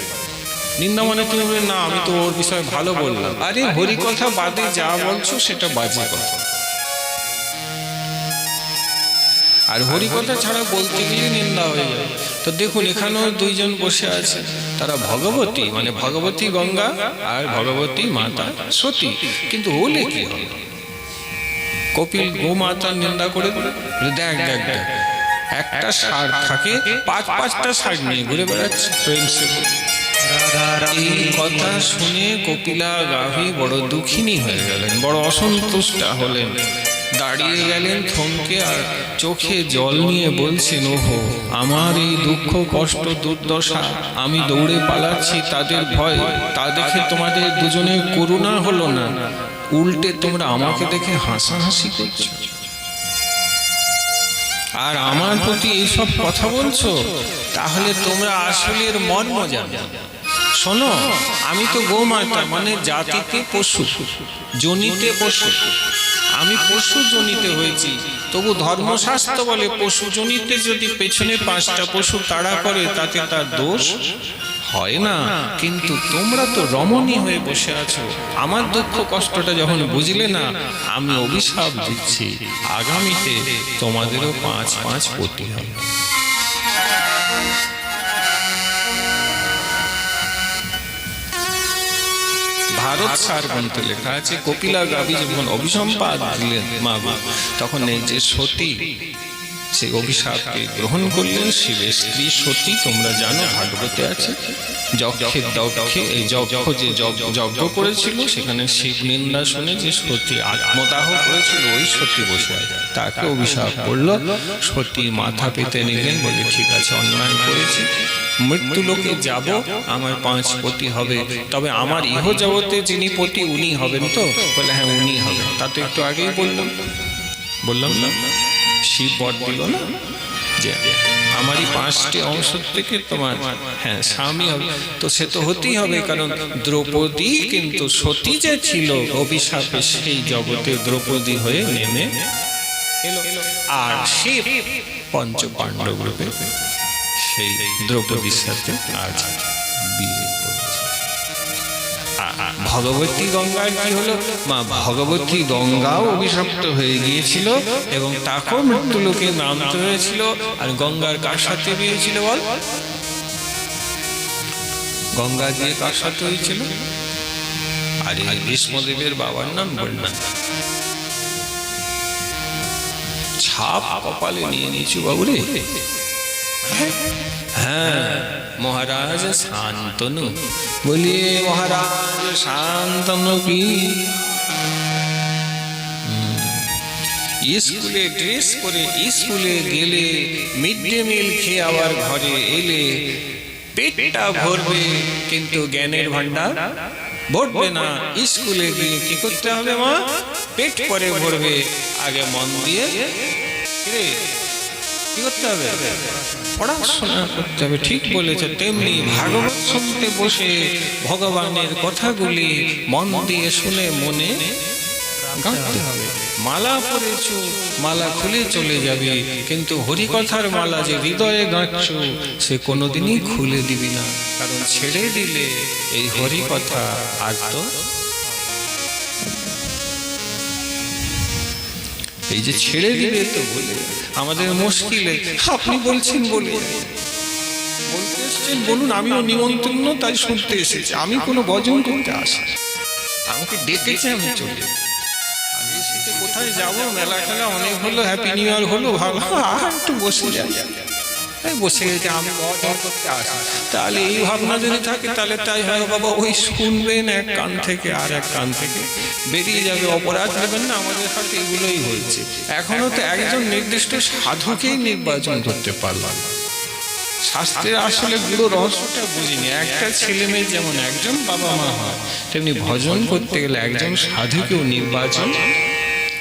নিন্দা মানে তুমি বলবে না আমি তো ওর বিষয়ে ভালো বললাম, আরে হরিকথা বাদে যা বলছো সেটা বাজে কথা। আর হরিকথা ছাড়া বলতে গেলে নিন্দা হয়ে যায়। তো দেখুন এখানেও 2 জন বসে আছে, তারা ভগবতী মানে ভগবতী গঙ্গা আর ভগবতী মাতা সতী, কিন্তু হলে কি হবে, কপিল গোমাতার নিন্দা করে দেখ দেখ দেখ, একটা ষাঁড় থাকে 5-5টা ষাঁড় নিয়ে ঘুরে বেড়াচ্ছে। এই কথা শুনে কপিলা গাভী বড় দুঃখিনী হয়ে গেলেন, বড় অসন্তুষ্ট হলেন, দাঁড়িয়ে গেলেন থমকে, আর চোখে জল নিয়ে বলছেন, ওহো আমার এই দুঃখ কষ্ট দুর্দশা, আমি দৌড়ে পালাচ্ছি তাদের ভয়, তা দেখে তোমাদের দুজনের করুণা হলো না, উল্টে তোমরা আমাকে দেখে হাসাহাসি করছো আর আমার প্রতি এইসব কথা বলছো, তাহলে তোমরা আসলের মর্ম জানো। শোনো, আমি তো গোমাতা মানে জাতিতে পশু, জনিতে পশু, আমি পশু জনিতে হয়েছি, তবু ধর্মশাস্ত্র বলে পশু জনিতে যদি পেছনে 5টা পশু তাড়া করে তাতে তার দোষ হয় না। কিন্তু তোমরা তো রমণী হয়ে বসে আছো, আমার দুঃখ কষ্টটা যখন বুঝলে না, আমি অভিশাপ দিচ্ছি, আগামীতে তোমাদেরও 5 পতি হবে। ভারত সার গ্রন্থে লেখা আছে, কপিলা গাভী যখন অভিসম্পাদ দিলেন মা গো, তখন এই যে সতী সেই অভিশাপকে গ্রহণ করলেন। শিবের স্ত্রী সতী তোমরা জানো, ভাগবতে আছে, যক্ষের দক্ষে এই যজ্ঞ যে যজ্ঞ করেছিল সেখানে শিব নিন্দা শুনে যে সতী আত্মদাহ করেছিল, ওই সতী বসে আছে, তাকে অভিশাপ করলো। সতী মাথা পেতে নিলেন, বলে ঠিক আছে অন্যায় করেছি, মৃত্যু লোকে যাব, আমার 5 পতি হবে, তবে আমার ইহ জগতে যিনি পতি উনি হবেন তো? বলে হ্যাঁ উনি হবেন। তা তো একটু আগেই বললাম না, শিব বর দিল না যে আমারই 5টি অংশ থেকে তোমার হ্যাঁ স্বামী হবে, তো সে তো হতেই হবে, কারণ দ্রৌপদী কিন্তু সতী যে ছিল অভিশাপে সেই জগতে দ্রৌপদী হয়ে নেমে আর শিব পঞ্চ পাণ্ডব রূপে সেই দ্রৌপদীর সাথে আজ বিয়ে করেছে। ভগবতী গঙ্গার কি হলো? মা ভগবতী গঙ্গাও অভিশপ্ত হয়ে গিয়েছিল এবং তাকেও মৃত্যুলোকে নামতে হয়েছিল। আর গঙ্গার কার সাথে বিয়ে ছিল বল? গঙ্গা দিয়ে কার সাথে হয়েছিল? আরে ভীষ্মদেবের বাবার নাম বলনা। ছাপ কপালে নিয়ে নিয়েছি বাবুরে। হ্যাঁ, মহারাজ শান্তনু। বলিয়ে মহারাজ শান্তনু কি? স্কুলে ড্রেস পরে স্কুলে গেলে, মিড ডে মিল খেয়ে আবার ঘরে এলে পেটটা ভরবে কিন্তু জ্ঞানের ভান্ডার ভরবে না। স্কুলে গিয়ে কি করতে হবে মা? পেট পরে ভরবে, আগে মন দিয়ে কি করতে হবে? পড়াশোনা করতে হবে। ঠিক বলেছে। তেমনি ভাগবত শুনতে বসে ভগবানের কথাগুলি মন দিয়ে শুনে মনে গাঁথতে হবে। মালা পরেছ, মালা খুলে চলে যাবে, কিন্তু হরিকথার মালা যে হৃদয়ে গাঁথছ সে কোনোদিনই খুলে দিবি না, কারণ ছেড়ে দিলে এই হরিকথা আর তো এই যে ছেড়ে দিবে তো বলে আমাদের মুশকিলে। আপনি বলছেন বলে বলতে এসেছেন, বলুন। আমিও নিমন্ত্রণ তাই শুনতে এসেছি, আমি কোনো ভজন করতে আসি। আমাকে ডেকেছে, আমি চলে। কোথায় যাবো? মেলা খেলা অনেক হলো, হ্যাপি নিউ ইয়ার হলো, ভালো একটু বসে যাই। বসে গেছে, আমি ভজন করতে আসি। তাহলে এই ভাবনা যদি থাকে তাহলে তাই হয় বাবা। ওই শুনবেন এক কান থেকে আর এক কান থেকে বেরিয়ে যাবে। অপরাধ নেবেন না। আমাদের সাথে এগুলোই হয়েছে। এখনো তো একজন নির্দিষ্ট সাধুকেই নির্বাচন করতে পারলাম। শাস্ত্রের আসলে গুরু রহস্যটা বুঝিনি। একটা ছেলে মেয়ে যেমন একজন বাবা মা হয়, তেমনি ভজন করতে গেলে একজন সাধুকেও নির্বাচন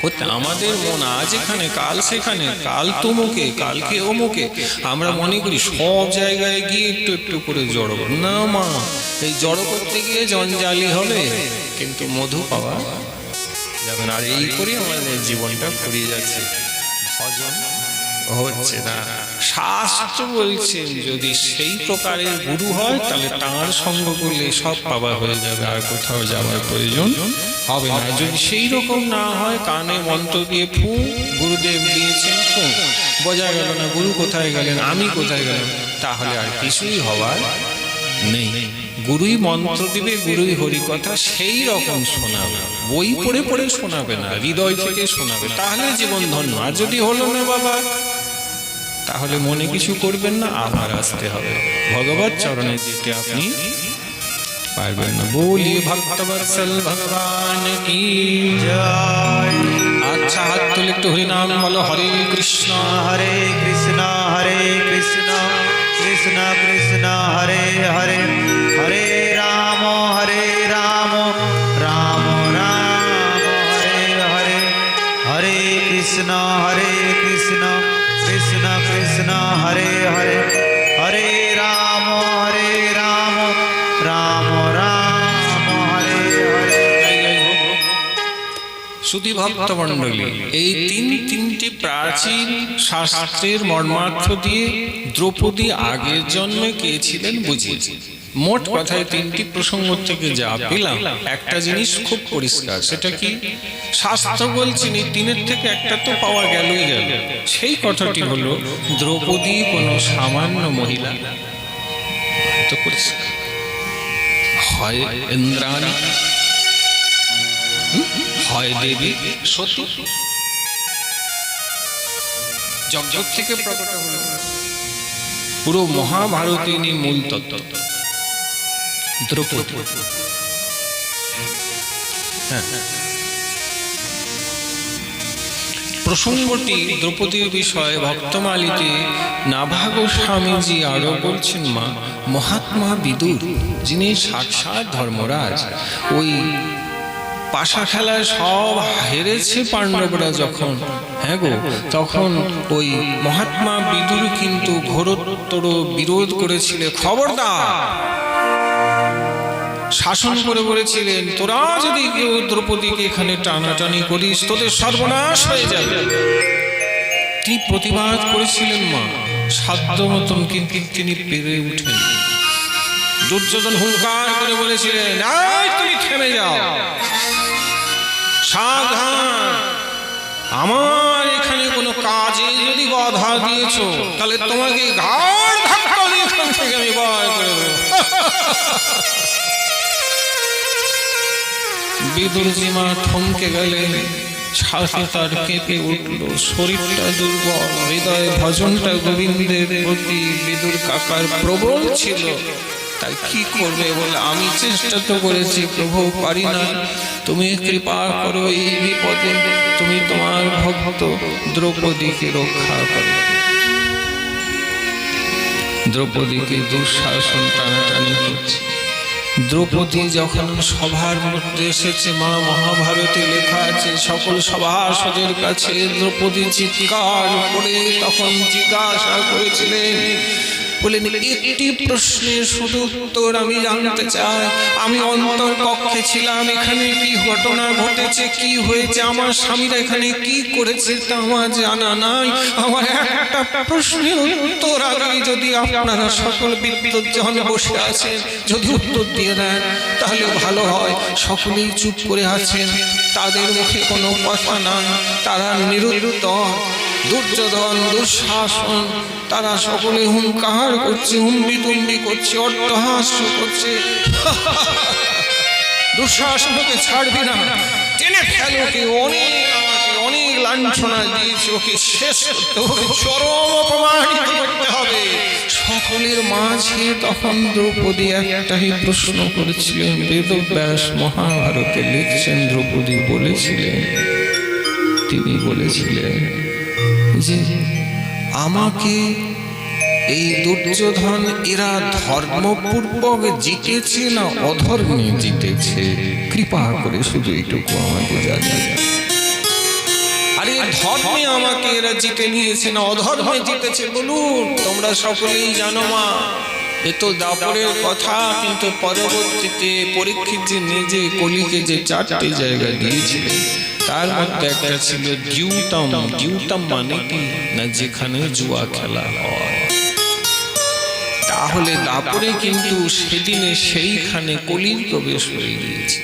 করতে। আমাদের মন আজ এখানে কাল সেখানে, কাল তমুকে কালকে অমুকে। আমরা মনে করি সব জায়গায় গিয়ে একটু একটু করে জড়ো না। মা, এই জড়ো করতে গিয়ে জঞ্জালি হবে, কিন্তু মধু পাওয়া যাবে না। আর এই করে আমাদের জীবনটা ফুরিয়ে যাচ্ছে, ভজন হচ্ছে না। শাস্ত্র বলছেন যদি সেই প্রকারের গুরু হয় তাহলে তাঁর সঙ্গ করলে সব পাওয়া হয়ে যাবে, আর কোথাও যাওয়ার প্রয়োজন হবে না। যদি সেই রকম না হয়, কানে মন্ত্র দিয়ে ফু, গুরুদেব দিয়েছেন ফু, বোঝা গেল না গুরু কোথায় গেলেন, আমি কোথায় গেলাম, তাহলে আর কিছুই হওয়ার নেই। গুরুই মন্ত্র দিবে, গুরুই হরিকথা সেই রকম শোনাবে, বই পড়ে পড়ে শোনাবে না, হৃদয় থেকে শোনাবে, তাহলে জীবন ধন্য। আর যদি হলো না বাবা, তাহলে মনে কিছু করবেন না, আবার আসতে হবে ভগবত চরণে যেতে আপনি পারবেন না। বলিয়ে ভক্তবৎসল ভগবান কি জয়। আচ্ছা, হাত তুলে একটু হরি নাম বলো। হরে কৃষ্ণ হরে কৃষ্ণ হরে কৃষ্ণ কৃষ্ণ কৃষ্ণ হরে হরে, হরে রাম রাম রাম হরে হরে, হরে কৃষ্ণ কৃষ্ণ কৃষ্ণ হরে হরে, হরে রাম রাম রাম হরে হরে। শুধু ভক্তমণ্ডলী, এই তিনটি প্রাচীন শাস্ত্রের মর্মার্থ দিয়ে দ্রৌপদী আগের জন্মে কে ছিলেন বুঝিয়েছি। মোট কথায় তিনটি প্রসঙ্গ থেকে যা পেলাম, একটা জিনিস খুব পরিষ্কার, সেটা কি? শাস্ত্র বলছেন এই তিনের থেকে একটা তো পাওয়া গেলই গেল। সেই কথাটি হলো দ্রৌপদী কোনো সামান্য মহিলা তো পরিষ্কার, হয় ইন্দ্রাণী, হয় দেবী সতী। জগৎ থেকে প্রকট হল পুরো মহাভারতেরই মূল তত্ত্ব দ্রৌপদী। প্রসঙ্গটি দ্রৌপদীর বিষয়ে ভক্তমালিতে নাভা গোস্বামীজি আরো বলছেন, মা মহাত্মা বিদুর, যিনি সাক্ষাৎ ধর্মরাজ, ওই পাশা খেলায় সব হেরেছে পাণ্ডবরা যখন, হ্যাঁ গো, তখন ওই মহাত্মা বিদুর কিন্তু ঘোরতর বিরোধ করেছিলেন। খবরদার, শাসন করে বলেছিলেন, তোরা যদি কেউ দ্রৌপদীকে এখানে টানাটানি করিস তোদের সর্বনাশ হয়ে যাবে। তিনি প্রতিবাদ করেছিলেন মা, সাধ্য মতন, কিন্তু তিনি পেরে উঠেন। দুর্যোধন হুঙ্কার করে বলেছিলেন, এই তুমি থেমে যাও, সাবধান, আমার এখানে কোনো কাজে যদি বাধা দিয়েছো তাহলে তোমাকে ঘাড় ধাক্কা দিয়ে এখান থেকে আমি বার করে দেবো। বিদুরজি মা থমকে গেলেন, ছাতি তার কেঁপে উঠল, শরীরটা দুর্বল, হৃদয় ভজনটা গোবিন্দের প্রতি বিদুর কাকার প্রবল ছিল। তাই কি করবে বলে, আমি চেষ্টা তো করেছি প্রভু, পারি না, তুমি কৃপা করো এই বিপদে, তুমি তোমার ভক্ত দ্রৌপদীকে রক্ষা করো। দ্রৌপদীকে দুঃশাসন টানাটানি করছে। দ্রৌপদী যখন সভার মধ্যে এসেছে, মা মহাভারতে লেখা আছে, সকল সভাসদের কাছে দ্রৌপদী চিৎকার করে তখন জিজ্ঞাসা করেছিলেন, বলেন, একটি প্রশ্নের শুধু উত্তর আমি জানতে চাই। আমি অন্তর কক্ষে ছিলাম, এখানে কি ঘটনা ঘটেছে, কি হয়েছে, আমার স্বামীরা এখানে কি করেছে তা আমার জানা নাই। আমার একটা প্রশ্নের উত্তর আগে যদি আপনারা সকল বিদ্বজ্জন বসে আছেন যদি উত্তর দিয়ে দেন তাহলে ভালো হয়। সকলেই চুপ করে আছেন, তাদের মুখে কোনো কথা নাই, তারা নিরুত্তর। দুর্যোধন, দুঃশাসন, তারা সকলে হুঙ্কার করছে, হুম্বিতুম্বি করছে, অট্টহাস্য করছে। দুঃশাসনকে ছাড়বি না, টেনে ফেল ওকে, অনেক লাঞ্ছনা দিয়েছে, ওকে শেষ করতে হবে, চরম অপমানিত করতে হবে। সকলের মাঝে তখন দ্রৌপদী একটাই প্রশ্ন করেছিলেন। বেদব্যাস মহাভারতে লিখছেন, দ্রৌপদী বলেছিলেন, তিনি বলেছিলেন যে আমাকে এই দুর্যোধন এরা ধর্মপূর্বক জিতেছে না অধর্মে জিতেছে, কৃপা করে শুধু এইটুকু আমাকে জানিয়ে। আরে ধর্মে আমাকে এরা জিতে নিয়েছে না অধর্মে জিতেছে বলুন? তোমরা সকলেই জানো মা, এ তো দাপরের কথা, কিন্তু পরবর্তীতে পরীক্ষিত যে নিজে কলিকে যে 4টে জায়গা দিয়েছিলেন তার মধ্যে একটা ছিল দ্যুতম। দ্যুতম মানে কি না, যেখানে জুয়া খেলা হয়। তাহলে দাপরে কিন্তু সেদিনে সেইখানে কলির প্রবেশ হয়ে গিয়েছে।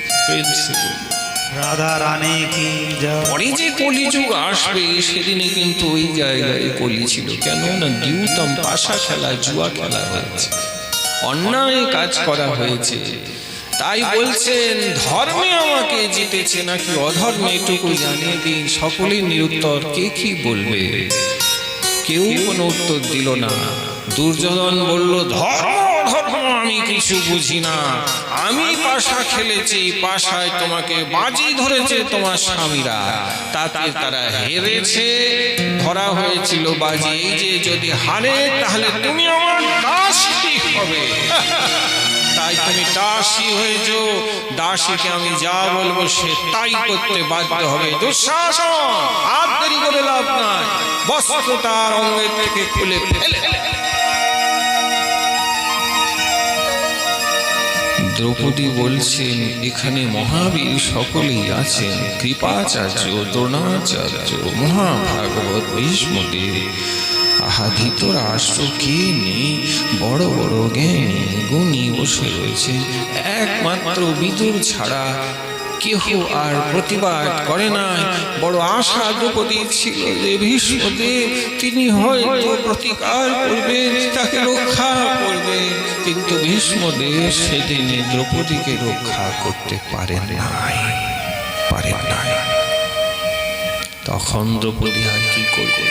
রাধা রানী কি জয়। পরে যে কলিযুগ আসবে সেদিনে কিন্তু ওই জায়গায় কলি ছিল। কেন না, দ্যুতম পাশা খেলা, জুয়া খেলা হয়েছে, অন্যায় কাজ করা হয়েছে। তাই বলছেন ধর্মে আমাকে জিতেছে নাকি অধর্মে, এটুকু জানিয়ে দিন। সকলেই নিরুত্তর, কে কি বলবে, কেউ কোনো উত্তর দিল না। দুর্যোধন বলল, ধর্ম অধর্ম আমি কিছু বুঝি না, আমি পাশা খেলেছি, পাশায় তোমাকে বাজি ধরেছে তোমার স্বামীরা, তাতে তারা হেরেছে, ধরা হয়েছিল বাজি, এই যে যদি হারে তাহলে তুমি আমার দাসী হবে। তাই তুমি দাসী হয়েছো, দাসীকে আমি যা বলবো সে তাই করতে বাধ্য হবে। দুঃশাসন, আর দেরি করে লাভ নাই, বস্ত্র তার অঙ্গের থেকে খুলে ফেলে। দ্রৌপদী বলছেন, এখানে মহাবীর সকলেই আছেন, কৃপাচার্য, দ্রোণাচার্য, মহাভাগবত, ভীষ্মদেব, আহা ধৃতরাষ্ট্র কে নেই, বড় বড় জ্ঞানী গুণী বসে রয়েছে, একমাত্র বিদুর ছাড়া কেহ আর প্রতিবাদ করে নাই। বড় আশা দ্রৌপদী ছিল যে ভীষ্মদেব তিনি হয়তো প্রতিকার করবেন, তাকে রক্ষা করবেন, কিন্তু ভীষ্মদেব সেদিনে দ্রৌপদীকে রক্ষা করতে পারেন নাই। তখন দ্রৌপদী আর কি করবে?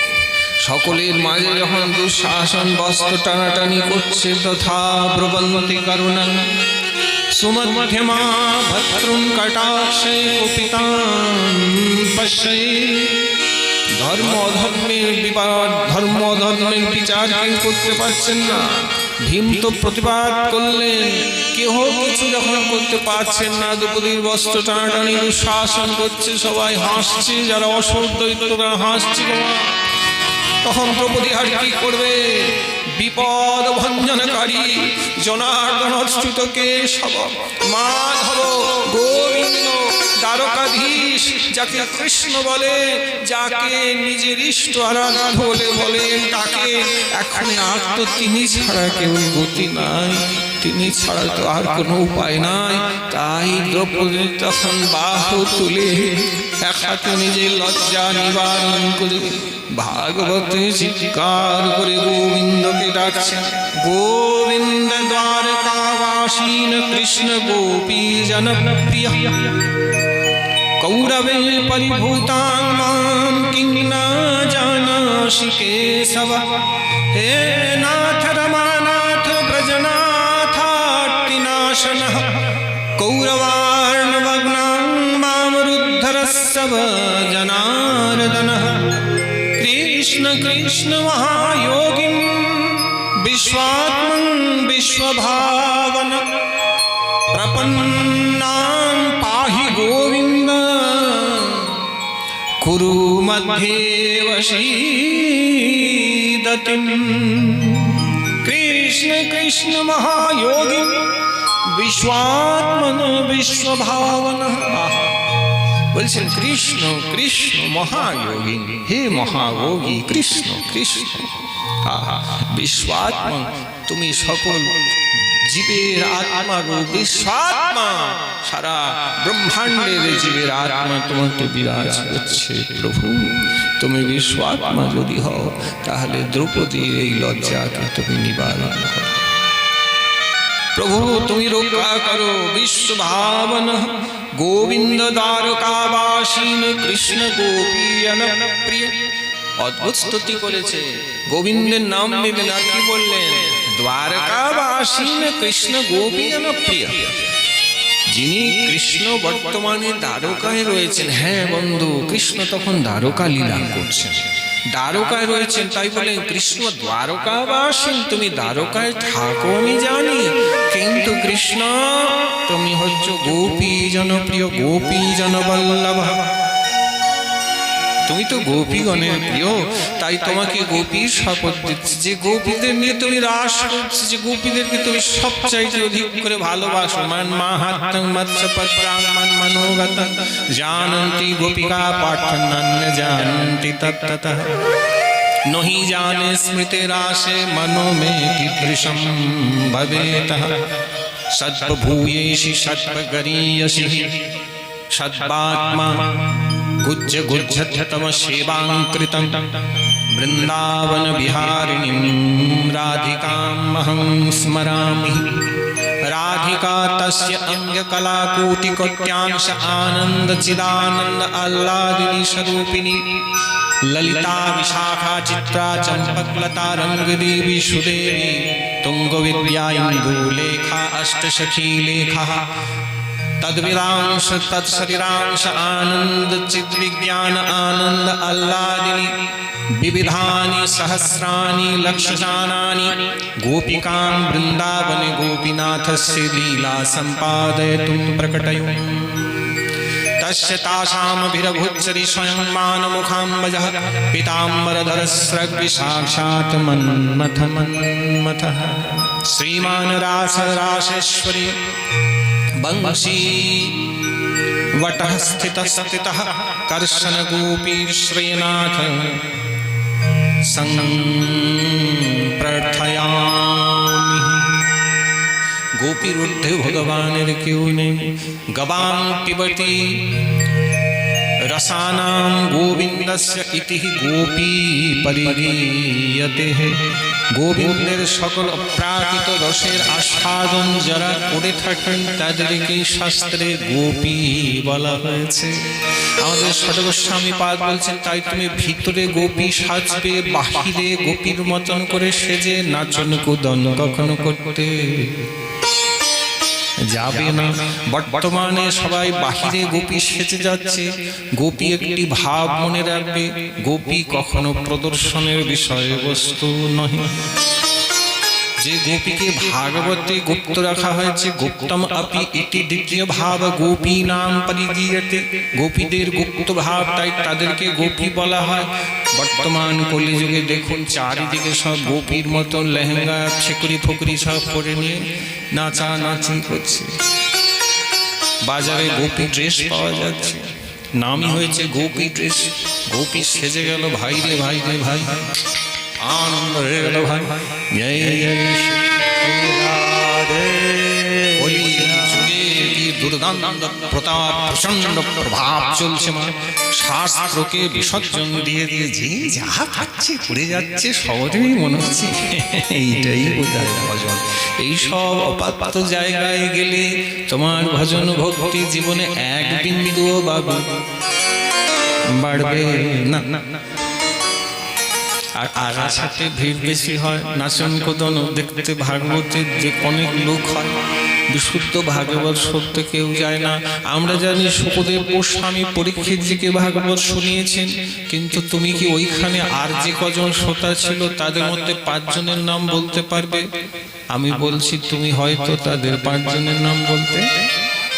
সকলের মাঝে যখন দুঃশাসন বস্ত্র টানাটানি করছে, তথা ব্রবন্তি করুণা সুমধ্যমা ভদ্রং কটাক্ষে কুপিতাং পশ্যে। ধর্ম অধর্মের বিবাদ, ধর্ম অধর্মের বিচার কেউ করতে পারছেন না। ভীম তো প্রতিবাদ করলেন, কেহ কিছু যখন করতে পারছেন না, দ্রৌপদীর বস্ত্র টানাটানি দুঃশাসন করছে, সবাই হাসছে, যারা অসুর দৈত্যরা হাসছে। তখন দ্রৌপদী আর কি করবে? বিপদ ভঞ্জনকারী জনার্দন অচ্যুত কেশব মাধব গোবিন্দ দ্বারকাধীশ, যাকে কৃষ্ণ বলে, যাকে নিজের ইষ্ট আরাধ্য বলে বলেন, তাকে এখন আর তো তিনি ছাড়া কেউ গতি নাই, তিনি ছাড়া তো আর কোনো উপায় নাই। তাই দ্রৌপদী তখন বাহু তুলে এক হাতে নিজের লজ্জা নিবারণ করে ভাগবতে চিৎকার করে গোবিন্দকে ডাকছেন। গোবিন্দ দ্বারকাবাসীন কৃষ্ণ গোপী জনপ্রিয় কৌরবে পরিভূতাং মাম কিং ন জানাসি কেশব। হে নাথ রমানাথ ব্রজনাথার্তিনাশনঃ কৌরবার্ণবগ্নাং মাম রুদ্ধরস্সব জনার্দনঃ। কৃষ্ণ কৃষ্ণ মহায়োগিন বিশ্বাত্মন বিশ্বভাবন প্রপন্নাং পাহি গোবিন্দ কুরু মধ্যে বশীদতিম। কৃষ্ণ কৃষ্ণ মহায়োগিন বিশ্বাত্মন বিশ্বভাবন। বলছেন কৃষ্ণ কৃষ্ণ মহাযোগী, হে মহাযোগী কৃষ্ণ কৃষ্ণ বিশ্বাত্মা, তুমি সকল জীবের আত্মা গো বিশ্বাত্মা, সারা ব্রহ্মাণ্ডের জীবের আত্মা তোমাকে বিরাজ করছে। প্রভু তুমি বিশ্বাত্মা যদি হও, তাহলে দ্রৌপদীর এই লজ্জাকে তুমি নিবারণ করো। প্রভু তুমি রক্ষা করো। বিশ্বভাবন গোবিন্দ দ্বারকাবাসীন কৃষ্ণ গোপী জনপ্রিয়। অদ্ভুত স্তুতি করেছে, গোবিন্দের নাম নেবেন আর কি বললেন? দ্বারকাবাসীন কৃষ্ণ গোপী জনপ্রিয়। যিনি কৃষ্ণ বর্তমানে দ্বারকায় রয়েছেন। হ্যাঁ বন্ধু, কৃষ্ণ তখন দ্বারকা লীলা করছেন, দ্বারকায় রয়েছেন, তাই বলেন কৃষ্ণ দ্বারকাবাসীন। তুমি দ্বারকায় থাকো আমি জানি, কিন্তু কৃষ্ণ তুমি হচ্ছ গোপী জনপ্রিয়, গোপী জনবল্লভ। তুমি তো গোপীগণের প্রিয়, তাই তোমাকে গোপীর শপথ দিচ্ছি যে গোপীদের নিয়ে তুমি রাস করছো, যে গোপীদেরকে তুমি সবচাইতে অধিক করে ভালোবাসো। মান মাহাত্ম্যং মৎস্যপত্রাং মান মনোগতং জানন্তি গোপিকা পাঠন্যান্য জানন্তি তত্ততঃ। নহি জানে স্মৃতে রাশে মনো মে কীদৃশম ভবেতঃ। সদ্বভূয়েষি সদ্বগরীয়সি সদ্বাত্মা গুজ্জ গুজ্জতম সেবাং কৃতং। বৃন্দাবন বিহারিণীং রাধিকামহং স্মরামি। রাধিকা তস্য অঙ্গকলাকোটি কোট্যাংশ আনন্দ চিদানন্দ আহ্লাদিনী স্বরূপিণী। ললিতা বিশাখা চিত্রা চম্পকলতা রঙ্গদেবী সুদেবী। তুঙ্গ বিদ্যা ইন্দুলেখা অষ্টসখী লেখা। तद्विदांश तत्शरीरांश आनंद चित विज्ञान आनंद आह्लादिनी। विविधानि सहस्राणि लक्षजानानि गोपिकां वृंदावने गोपीनाथस्य लीला सम्पादयितुं प्रकटयु। तस्य तासामभिरभुत्सरि स्वयं मानमुखाम्बजः। पीताम्बरधरस्रग्वि साक्षात् मन्मथ मन्मथः। श्रीमान् रासरासेश्वरी बंशी वटः स्थितः कर्शन गोपी श्रीनाथ संप्रर्थयामि। गोपीर ऊर्ध्वे भगवानेर केउ नेই। गवां पिबति रसानां गोविंदस्य इति गोपी परिगीयते। গোবিন্দের সকল অপ্রাকৃত রসের আস্বাদন যারা করে থাকেন তাদেরকে শাস্ত্রে গোপী বলা হয়েছে। আমাদের ষটগোস্বামী পাদ বলছেন, তাই তুমি ভিতরে গোপী সাজবে, বাহিরে গোপীর মতন করে সেজে নাচন কুদন কখনো করতে যাবে না। বর্তমানে সবাই বাহিরে গোপী সেজে যাচ্ছে। গোপী একটি ভাব মনে রাখবে, গোপী কখনো প্রদর্শনের বিষয়বস্তু নয়। যে গোপীকে ভাগবতে গুপ্ত রাখা হয়েছে, গুপ্তম আপি ইতি দ্বিতীয় ভাব গোপী নাম পরিগীয়তে, গোপীদের গুপ্ত ভাব, তাই তাদেরকে গোপী বলা হয়। বর্তমান কলিযুগে দেখুন চারিদিকে সব গোপীর মতো লেহেঙ্গা ছেকুরি ফকুরি সব পরে নিয়ে নাচানাচি করছে। বাজারে গোপী ড্রেস পাওয়া যাচ্ছে, নামই হয়েছে গোপী ড্রেস। গোপী সেজে গেল, ভাই রে ভাই রে ভাই, আনন্দ হয়ে গেল ভাই। জয় জয় শ্রী রাধে কলি যুগে কি দুর্দান্ত প্রতাপ, প্রচন্ড প্রভাব চলছে মা। শাস্ত্রকে বিসর্জন দিয়ে দিয়ে যে যা পাচ্ছে করে যাচ্ছে, সহজেই মনে হচ্ছে এইটাই বোধহয় ভজন। এইসব অপাত্য জায়গায় গেলে তোমার ভজন ভক্তি জীবনে এক বিন্দুও বাড়বে না। আর আগার সাথে ভিড় বেশি হয়, নাচন কোদন দেখতে ভাগবতের যে অনেক লোক হয়, বিশুদ্ধ ভাগবত সত্যি কেউ যায় না। আমরা জানি সুখদেব গোস্বামী পরীক্ষিতজিকে ভাগবত শুনিয়েছেন, কিন্তু তুমি কি ওইখানে আর যে কজন শ্রোতা ছিল তাদের মধ্যে 5 জনের নাম বলতে পারবে? আমি বলছি তুমি হয়তো তাদের 5 জনের নাম বলতে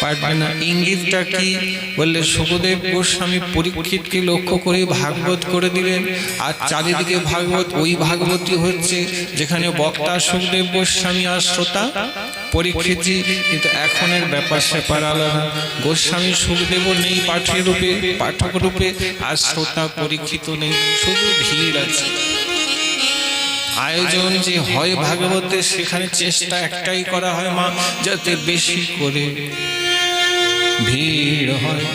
পারবে না। ইঙ্গিতটা কি? বললে সুখদেব গোস্বামী পরীক্ষিতকে লক্ষ্য করে ভাগবত করে দিলেন, আর চারিদিকে ভাগবত। ওই ভাগবতই হচ্ছে যেখানে বক্তা সুখদেব গোস্বামী আর শ্রোতা পরীক্ষিতজি। কিন্তু এখনের ব্যাপার স্যাপার আলাদা। গোস্বামী সুখদেবও নেই পাঠের রূপে, পাঠক রূপে, আর শ্রোতা পরীক্ষিত নেই, শুধু ভিড় আছে। আয়োজন যে হয় ভাগবতের, সেখানে চেষ্টা একটাই করা হয় মা, যাতে বেশি করে ভিড় হয়।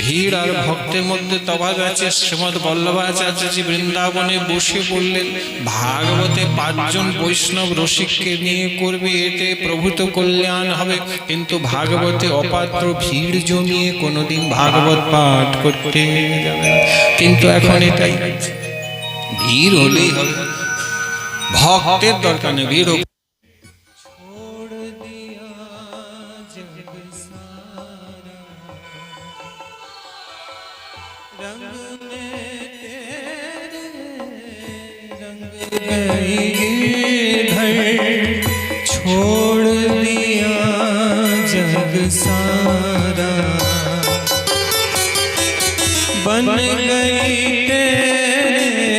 ভিড় আর ভক্তের মধ্যে তফাৎ আছে। শ্রীমৎ বল্লভাচার্যজি বৃন্দাবনে বসে বললেন, ভাগবতে 5 জন বৈষ্ণব রসিককে নিয়ে করবে, এতে প্রভূত কল্যাণ হবে। কিন্তু ভাগবতে অপাত্র ভিড় জমিয়ে কোনোদিন ভাগবত পাঠ করতে যাবে না। কিন্তু এখন এটাই, ভিড় হলেই হবে, ভক্তের দরকার নেই, ভিড় হোক। छोड़ दिया जग सारा, बन गई तेरे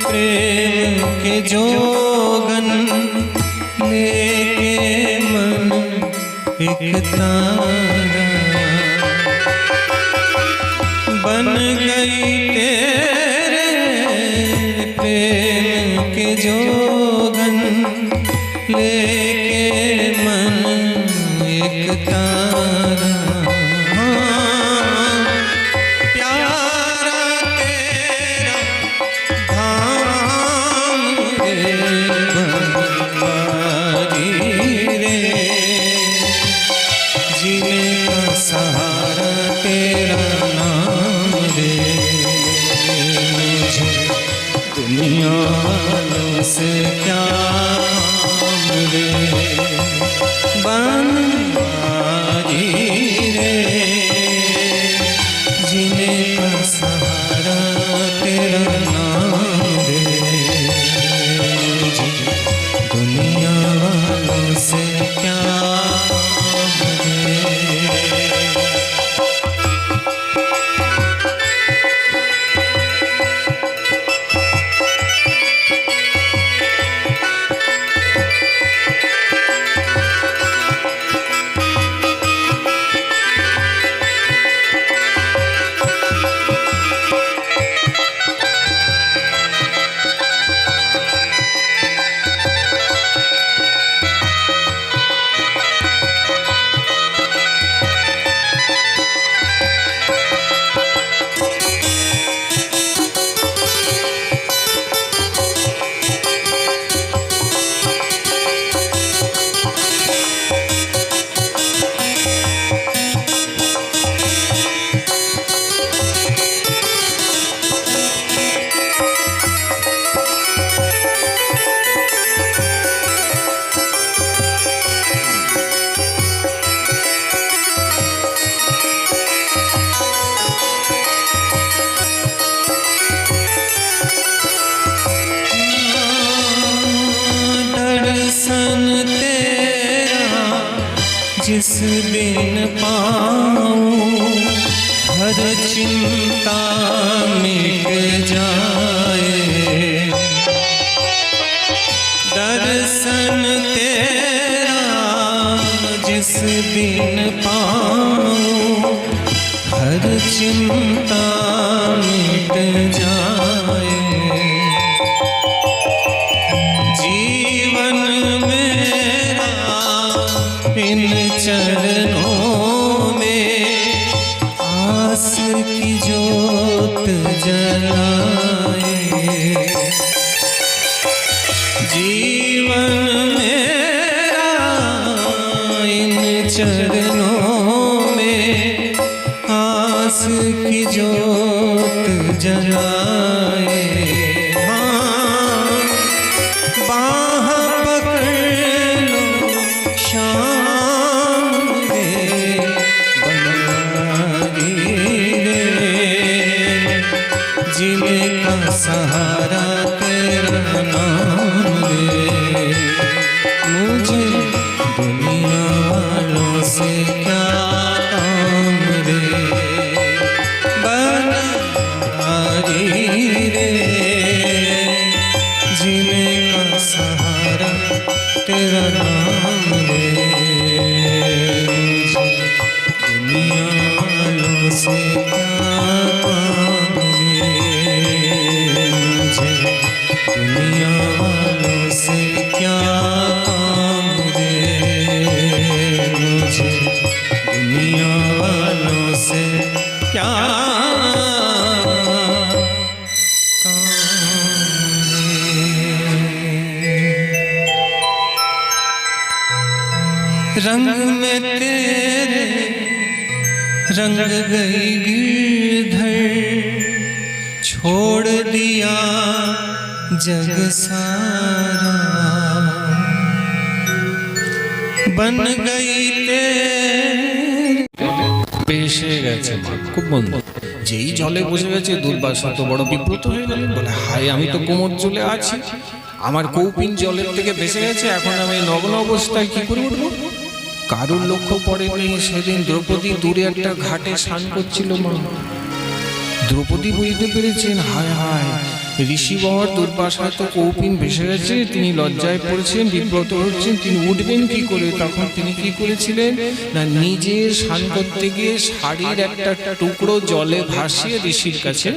प्रेम के जोगन, लेके मन एक तारा, बन गई तेरे प्रेम के जोगन, लेके मन एक तारा। प्यारा तेरा धाम रे बनवारी रे, जीने का सहारा तेरा नाम रे। मुझे दुनिया वालों से क्या रे बनवारी रे, जीने का सहारा तेरा नाम रे। मुझे दुनिया वालों से क्या रे। जिस दिन पाऊं हर चिंता मिट जाए, दर्शन तेरा जिस दिन पाऊं हर चिंता मिट जाए। जीवन मेरा इन चरणों में आस की जोत जलाए। जीवन मेरा इन चरणों में आस की जोत जलाए। हाँ, बाह पकड़ लो शाम रे बनवारी रे, जिनका सहारा तेरा नाम रे। मुझे दुनिया वालों से क्या काम रे बनवारी रे, जिनका सहारा तेरा नाम रे। दुनिया वालों से क्या काम रे, मुझे दुनिया वालों से क्या काम रे, मुझे दुनिया वालों से क्या रंग में तेरे रंग गई गिरधर, छोड़ दिया जग सारा, बन गई तेरे। পেশে গেছে খুব বন্ধু, যেই জলে বসে গেছে দুর্বাসা তো বড় বিব্রত হয়ে গেলেন। বলে হায়, আমি তো কোমর জলে আছি, আমার কৌপিন জলের থেকে বেঁচে গেছে, এখন আমি নগ্ন অবস্থায় কি করে উঠবো? কারুর লক্ষ্য পড়েনি সেদিন দ্রৌপদী দূরে একটা ঘাটে স্নান করছিল। মা দ্রৌপদী বুঝতে পেরেছেন, হায় হায় ঋষিবর দুর্বাসা তো কৌপিন ভেসে গেছে, তিনি লজ্জায় পড়েছেন, বিব্রত হচ্ছেন, তিনি উঠবেন কি করে? তখন তিনি কি করেছিলেন না, নিজের স্নান করতে গিয়ে শাড়ির একটা টুকরো জলে ভাসিয়ে ঋষির কাছে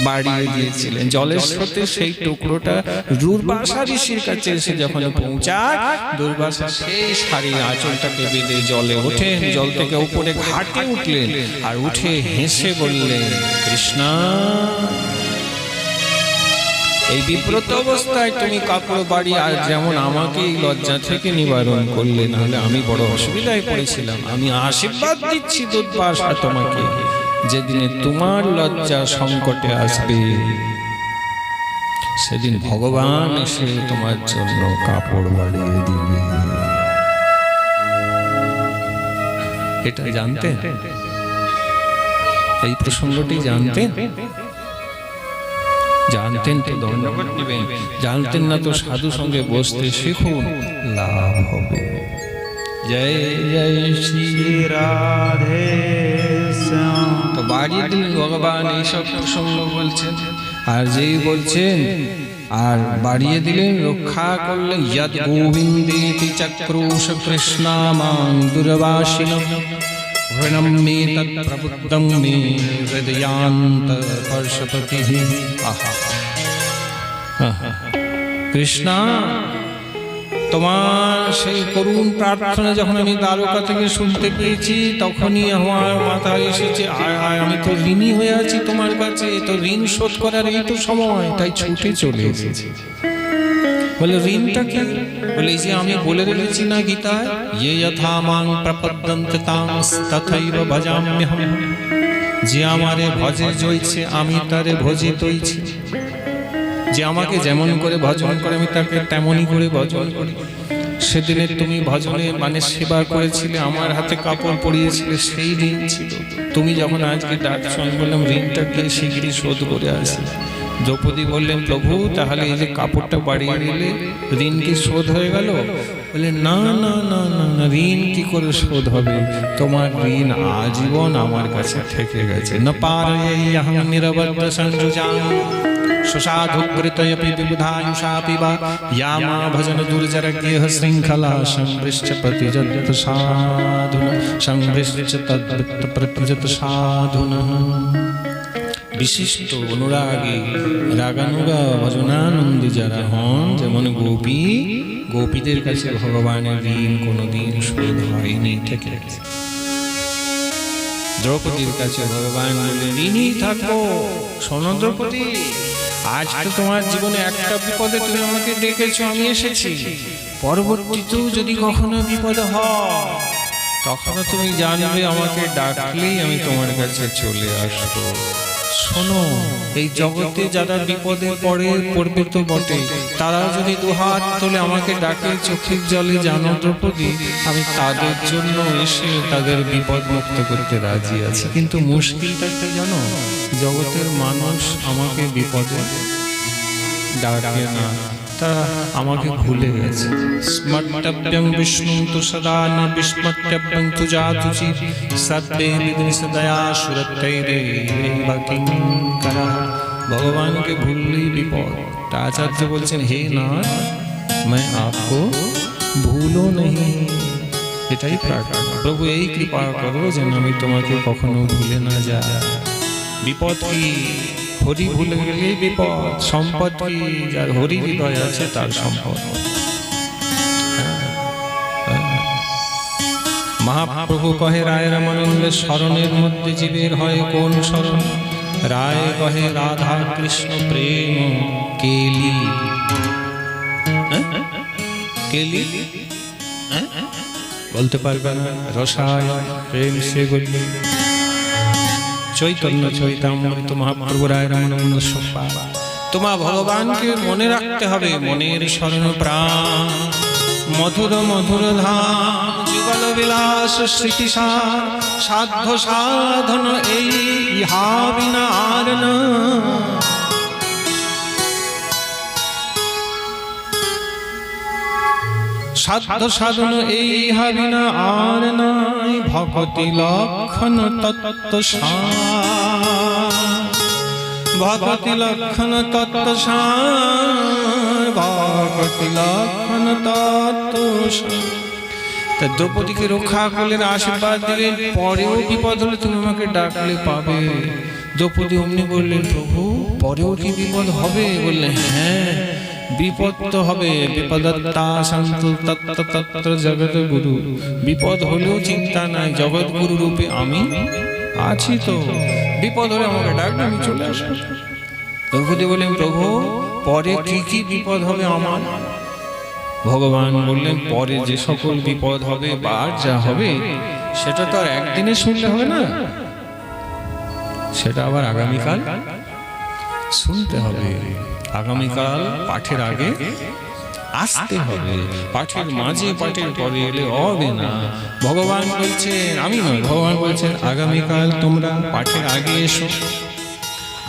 বাড়িয়ে দিয়েছিলেন। জলের স্রোতে সেই টুকরোটা দুর্বাসা ঋষির কাছে এসে যখন পৌঁছায়, দুর্বাসা সেই শাড়ির আঁচলটাকে বেঁধে জলে ওঠেন, জল থেকে উপরে ঘাটে উঠলেন, আর উঠে হেসে বললেন, কৃষ্ণা, এই বিব্রত অবস্থায় তুমি কাপড় বাড়ি আর যেমন আমাকে এই লজ্জা থেকে নিবারণ করলে, নাহলে আমি বড় অসুবিধায় পড়েছিলাম। আমি আশীর্বাদ দিচ্ছি দুর্বাসা তোমাকে, যেদিনে তোমার লজ্জা সংকটে আসবে সেদিন ভগবান এসে তোমার জন্য কাপড় বাড়িয়ে দিবে। এটা জানতেন? এই প্রসঙ্গটি জানতেন? জানতেন তো দণ্ডবত নেবেন, জানতেন না তো সাধু সঙ্গে বসতে শিখুন, লাভ হবে। জয় জয় শ্রী রাধে শ্যাম। তো বাড়িয়ে দিলেন ভগবান, এইসব প্রসঙ্গ বলছেন, আর যেই বলছেন আর বাড়িয়ে দিলেন, রক্ষা করলেন। যদ গোবিন্দেতি চক্রুষ কৃষ্ণামাং দুর্বাসিনম ভৃণমে তৎ প্রবুদ্ধং মে হৃদয়ান্ত হর্ষপতিঃ। আহা, কৃষ্ণা, তোমার সেই করুণ প্রার্থনা যখন আমি দ্বারকা থেকে শুনতে পেয়েছি, তখনই আমার মাথায় এসেছে, আয় আয়, আমি তো ঋণী হয়ে আছি তোমার কাছে, তো ঋণ শোধ করার এই তো সময়, তাই ছুটে চলে এসেছি। বলে ঋণটা কি? বলে এই যে আমি বলে রেখেছি না গীতায়, ইয়ে যথা মাং প্রপদ্যন্তে তাং তথৈব ভজাম্যহম, যে আমারে ভজে জইছে আমি তারে ভজি তৈছি। যে আমাকে যেমন করে ভজন করে আমি তাকে তেমনই করে ভজন করি। সেদিনে তুমি ভজনে মানে সেবা করেছিলে, আমার হাতে কাপড় পরিয়েছিলে, সেই ঋণ ছিল। তুমি যখন আজকে ডাকছো, আমি বললাম ঋণটা গিয়ে শীঘ্রই শোধ করে আসি। দ্রৌপদী বললেন, প্রভু তাহলে এই যে কাপড়টা বাড়িয়ে দিলে ঋণ কি শোধ হয়ে গেল? বলে না না না না না, ঋণ কি করে শোধ হবে? তোমার ঋণ আজীবন আমার কাছে থেকে গেছে। না পারয়্যহং নিরবধ্য সংযুজাম সুসাধুকৃতয়পি বিবুধায়ুষাপি বা ইয়ামা ভজন দুর্জরজ্ঞেহ শৃঙ্খলা সংবৃশ্চ প্রতিজত সাধুনা সংবৃশ্চ তদ্বৃত্ত প্রতিজত সাধুনা। বিশিষ্ট অনুরাগী রাগানুগা ভজনানন্দী যারা হন, যেমন গোপী, গোপীদের কাছে ভগবানের ঋণ কোনোদিন শোধ হয়নি, থেকে গেছে। দ্রৌপদীর কাছে ভগবান বলে, ঋণী থাকো। শোনো দ্রৌপদী, আজ তো তোমার জীবনে একটা বিপদে তুমি আমাকে ডেকেছো, আমি এসেছি। পরবর্তীতেও যদি কখনো বিপদ হয়, তখনও তুমি জানবে আমাকে ডাকলেই আমি তোমার কাছে চলে আসবো। শোনো, এই জগতে যারা বিপদে পড়বে তো বটে, তারা যদি দুহাত তোলে আমাকে ডাকে চোখের জলে, জানো দ্রৌপদী, আমি তাদের জন্য এসে তাদের বিপদ মুক্ত করতে রাজি আছি। কিন্তু মুশকিলটা কি জানো? জগতের মানুষ আমাকে বিপদে ডাকে না, তারা আমাকে ভুলে গেছে। স্মর্তব্যং বিষ্ণু তু সদা ন বিস্মর্তব্যং তু জাতুচি সদ্দে বিদৃশদয়া সুরতৈরেব কিঙ্করঃ। ভগবানকে ভুললেই বিপদ। আচার্য বলছেন, হে নাথ, मैं आपको ভুলো नहीं। এটাই প্রার্থনা, প্রভু এই কৃপা করো যেন আমি তোমাকে কখনো ভুলে না যাই। বিপদ কি? হরি ভুলে গেলেই বিপদ। সম্পদ কি? যার হরি হৃদয় আছে তার সম্পদ। মহাপ্রভু কহে, রায় রামানন্দের স্মরণের মধ্যে জীবের হয় কোন স্মরণ? রায় কহে, রাধা কৃষ্ণ প্রেম কেলি। কেলি বলতে পারবে না? রসায় প্রেম সে গলি চৈতন্য চৈতামৃত মহাপ্রভু রায় রামানন্দ সোপা। তোমার ভগবানকে মনে রাখতে হবে। মনের স্মরণ প্রাণ, মধুর মধুর ধাম, যুগল বিলাস স্মৃতি সাধ্য সাধন, এই ইহা বিনা আর না। সাধ্য সাধন এই ইহা বিনা আর নাই। ভক্তি লক্ষণ তত্ত্ব সার, ভক্তি লক্ষণ তত্ত্ব সার, ভক্তি লক্ষণ তত্ত্ব সার। তা দ্রৌপদীকে রক্ষা করলেন, আশীর্বাদ দিলেন, পরেও বিপদ হলে তুমি আমাকে ডাকলে পাবে। দ্রৌপদী অমনি বললেন, প্রভু পরেও কি বিপদ হবে? বললেন, হ্যাঁ বিপদ তো হবে। বিপদত্তা সন্তু তত্ত্ব তত্ত্ব জগৎ গুরু। বিপদ হলেও চিন্তা নাই, জগৎ গুরু রূপে আমি আছি তো। বিপদ হলে আমাকে ডাকলে আমি চলে আসবো। দ্রৌপদী বললেন, প্রভু পরে কি কি বিপদ হবে আমার? ভগবান বললেন, পরে যে সকল বিপদ হবে বা যা হবে সেটা তো আর একদিনে শুনলে হবে না, সেটা আবার আগামীকাল শুনতে হবে। আগামীকাল পাঠের আগে আসতে হবে, পাঠের মাঝে পাঠের পরে এলে হবে না। ভগবান বলছেন, আমি নয়, ভগবান বলছেন আগামীকাল তোমরা পাঠের আগে এসো।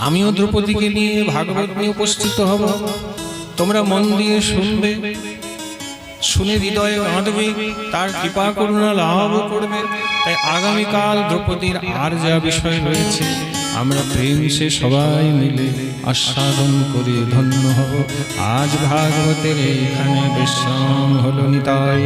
আমিও দ্রৌপদীকে নিয়ে ভাগবত নিয়ে উপস্থিত হব। তোমরা মন দিয়ে শুনবে, শুনে হৃদয়ে আঁটবে, তার কৃপা করুণা লাভ করবে। তাই আগামীকাল দ্রৌপদীর আর যা বিষয় রয়েছে আমরা প্রেম সে সবাই মিলে আস্বাদন করে ধন্য হব। আজ ভাগবতের এখানে বিশ্রাম হলো। নিতাই।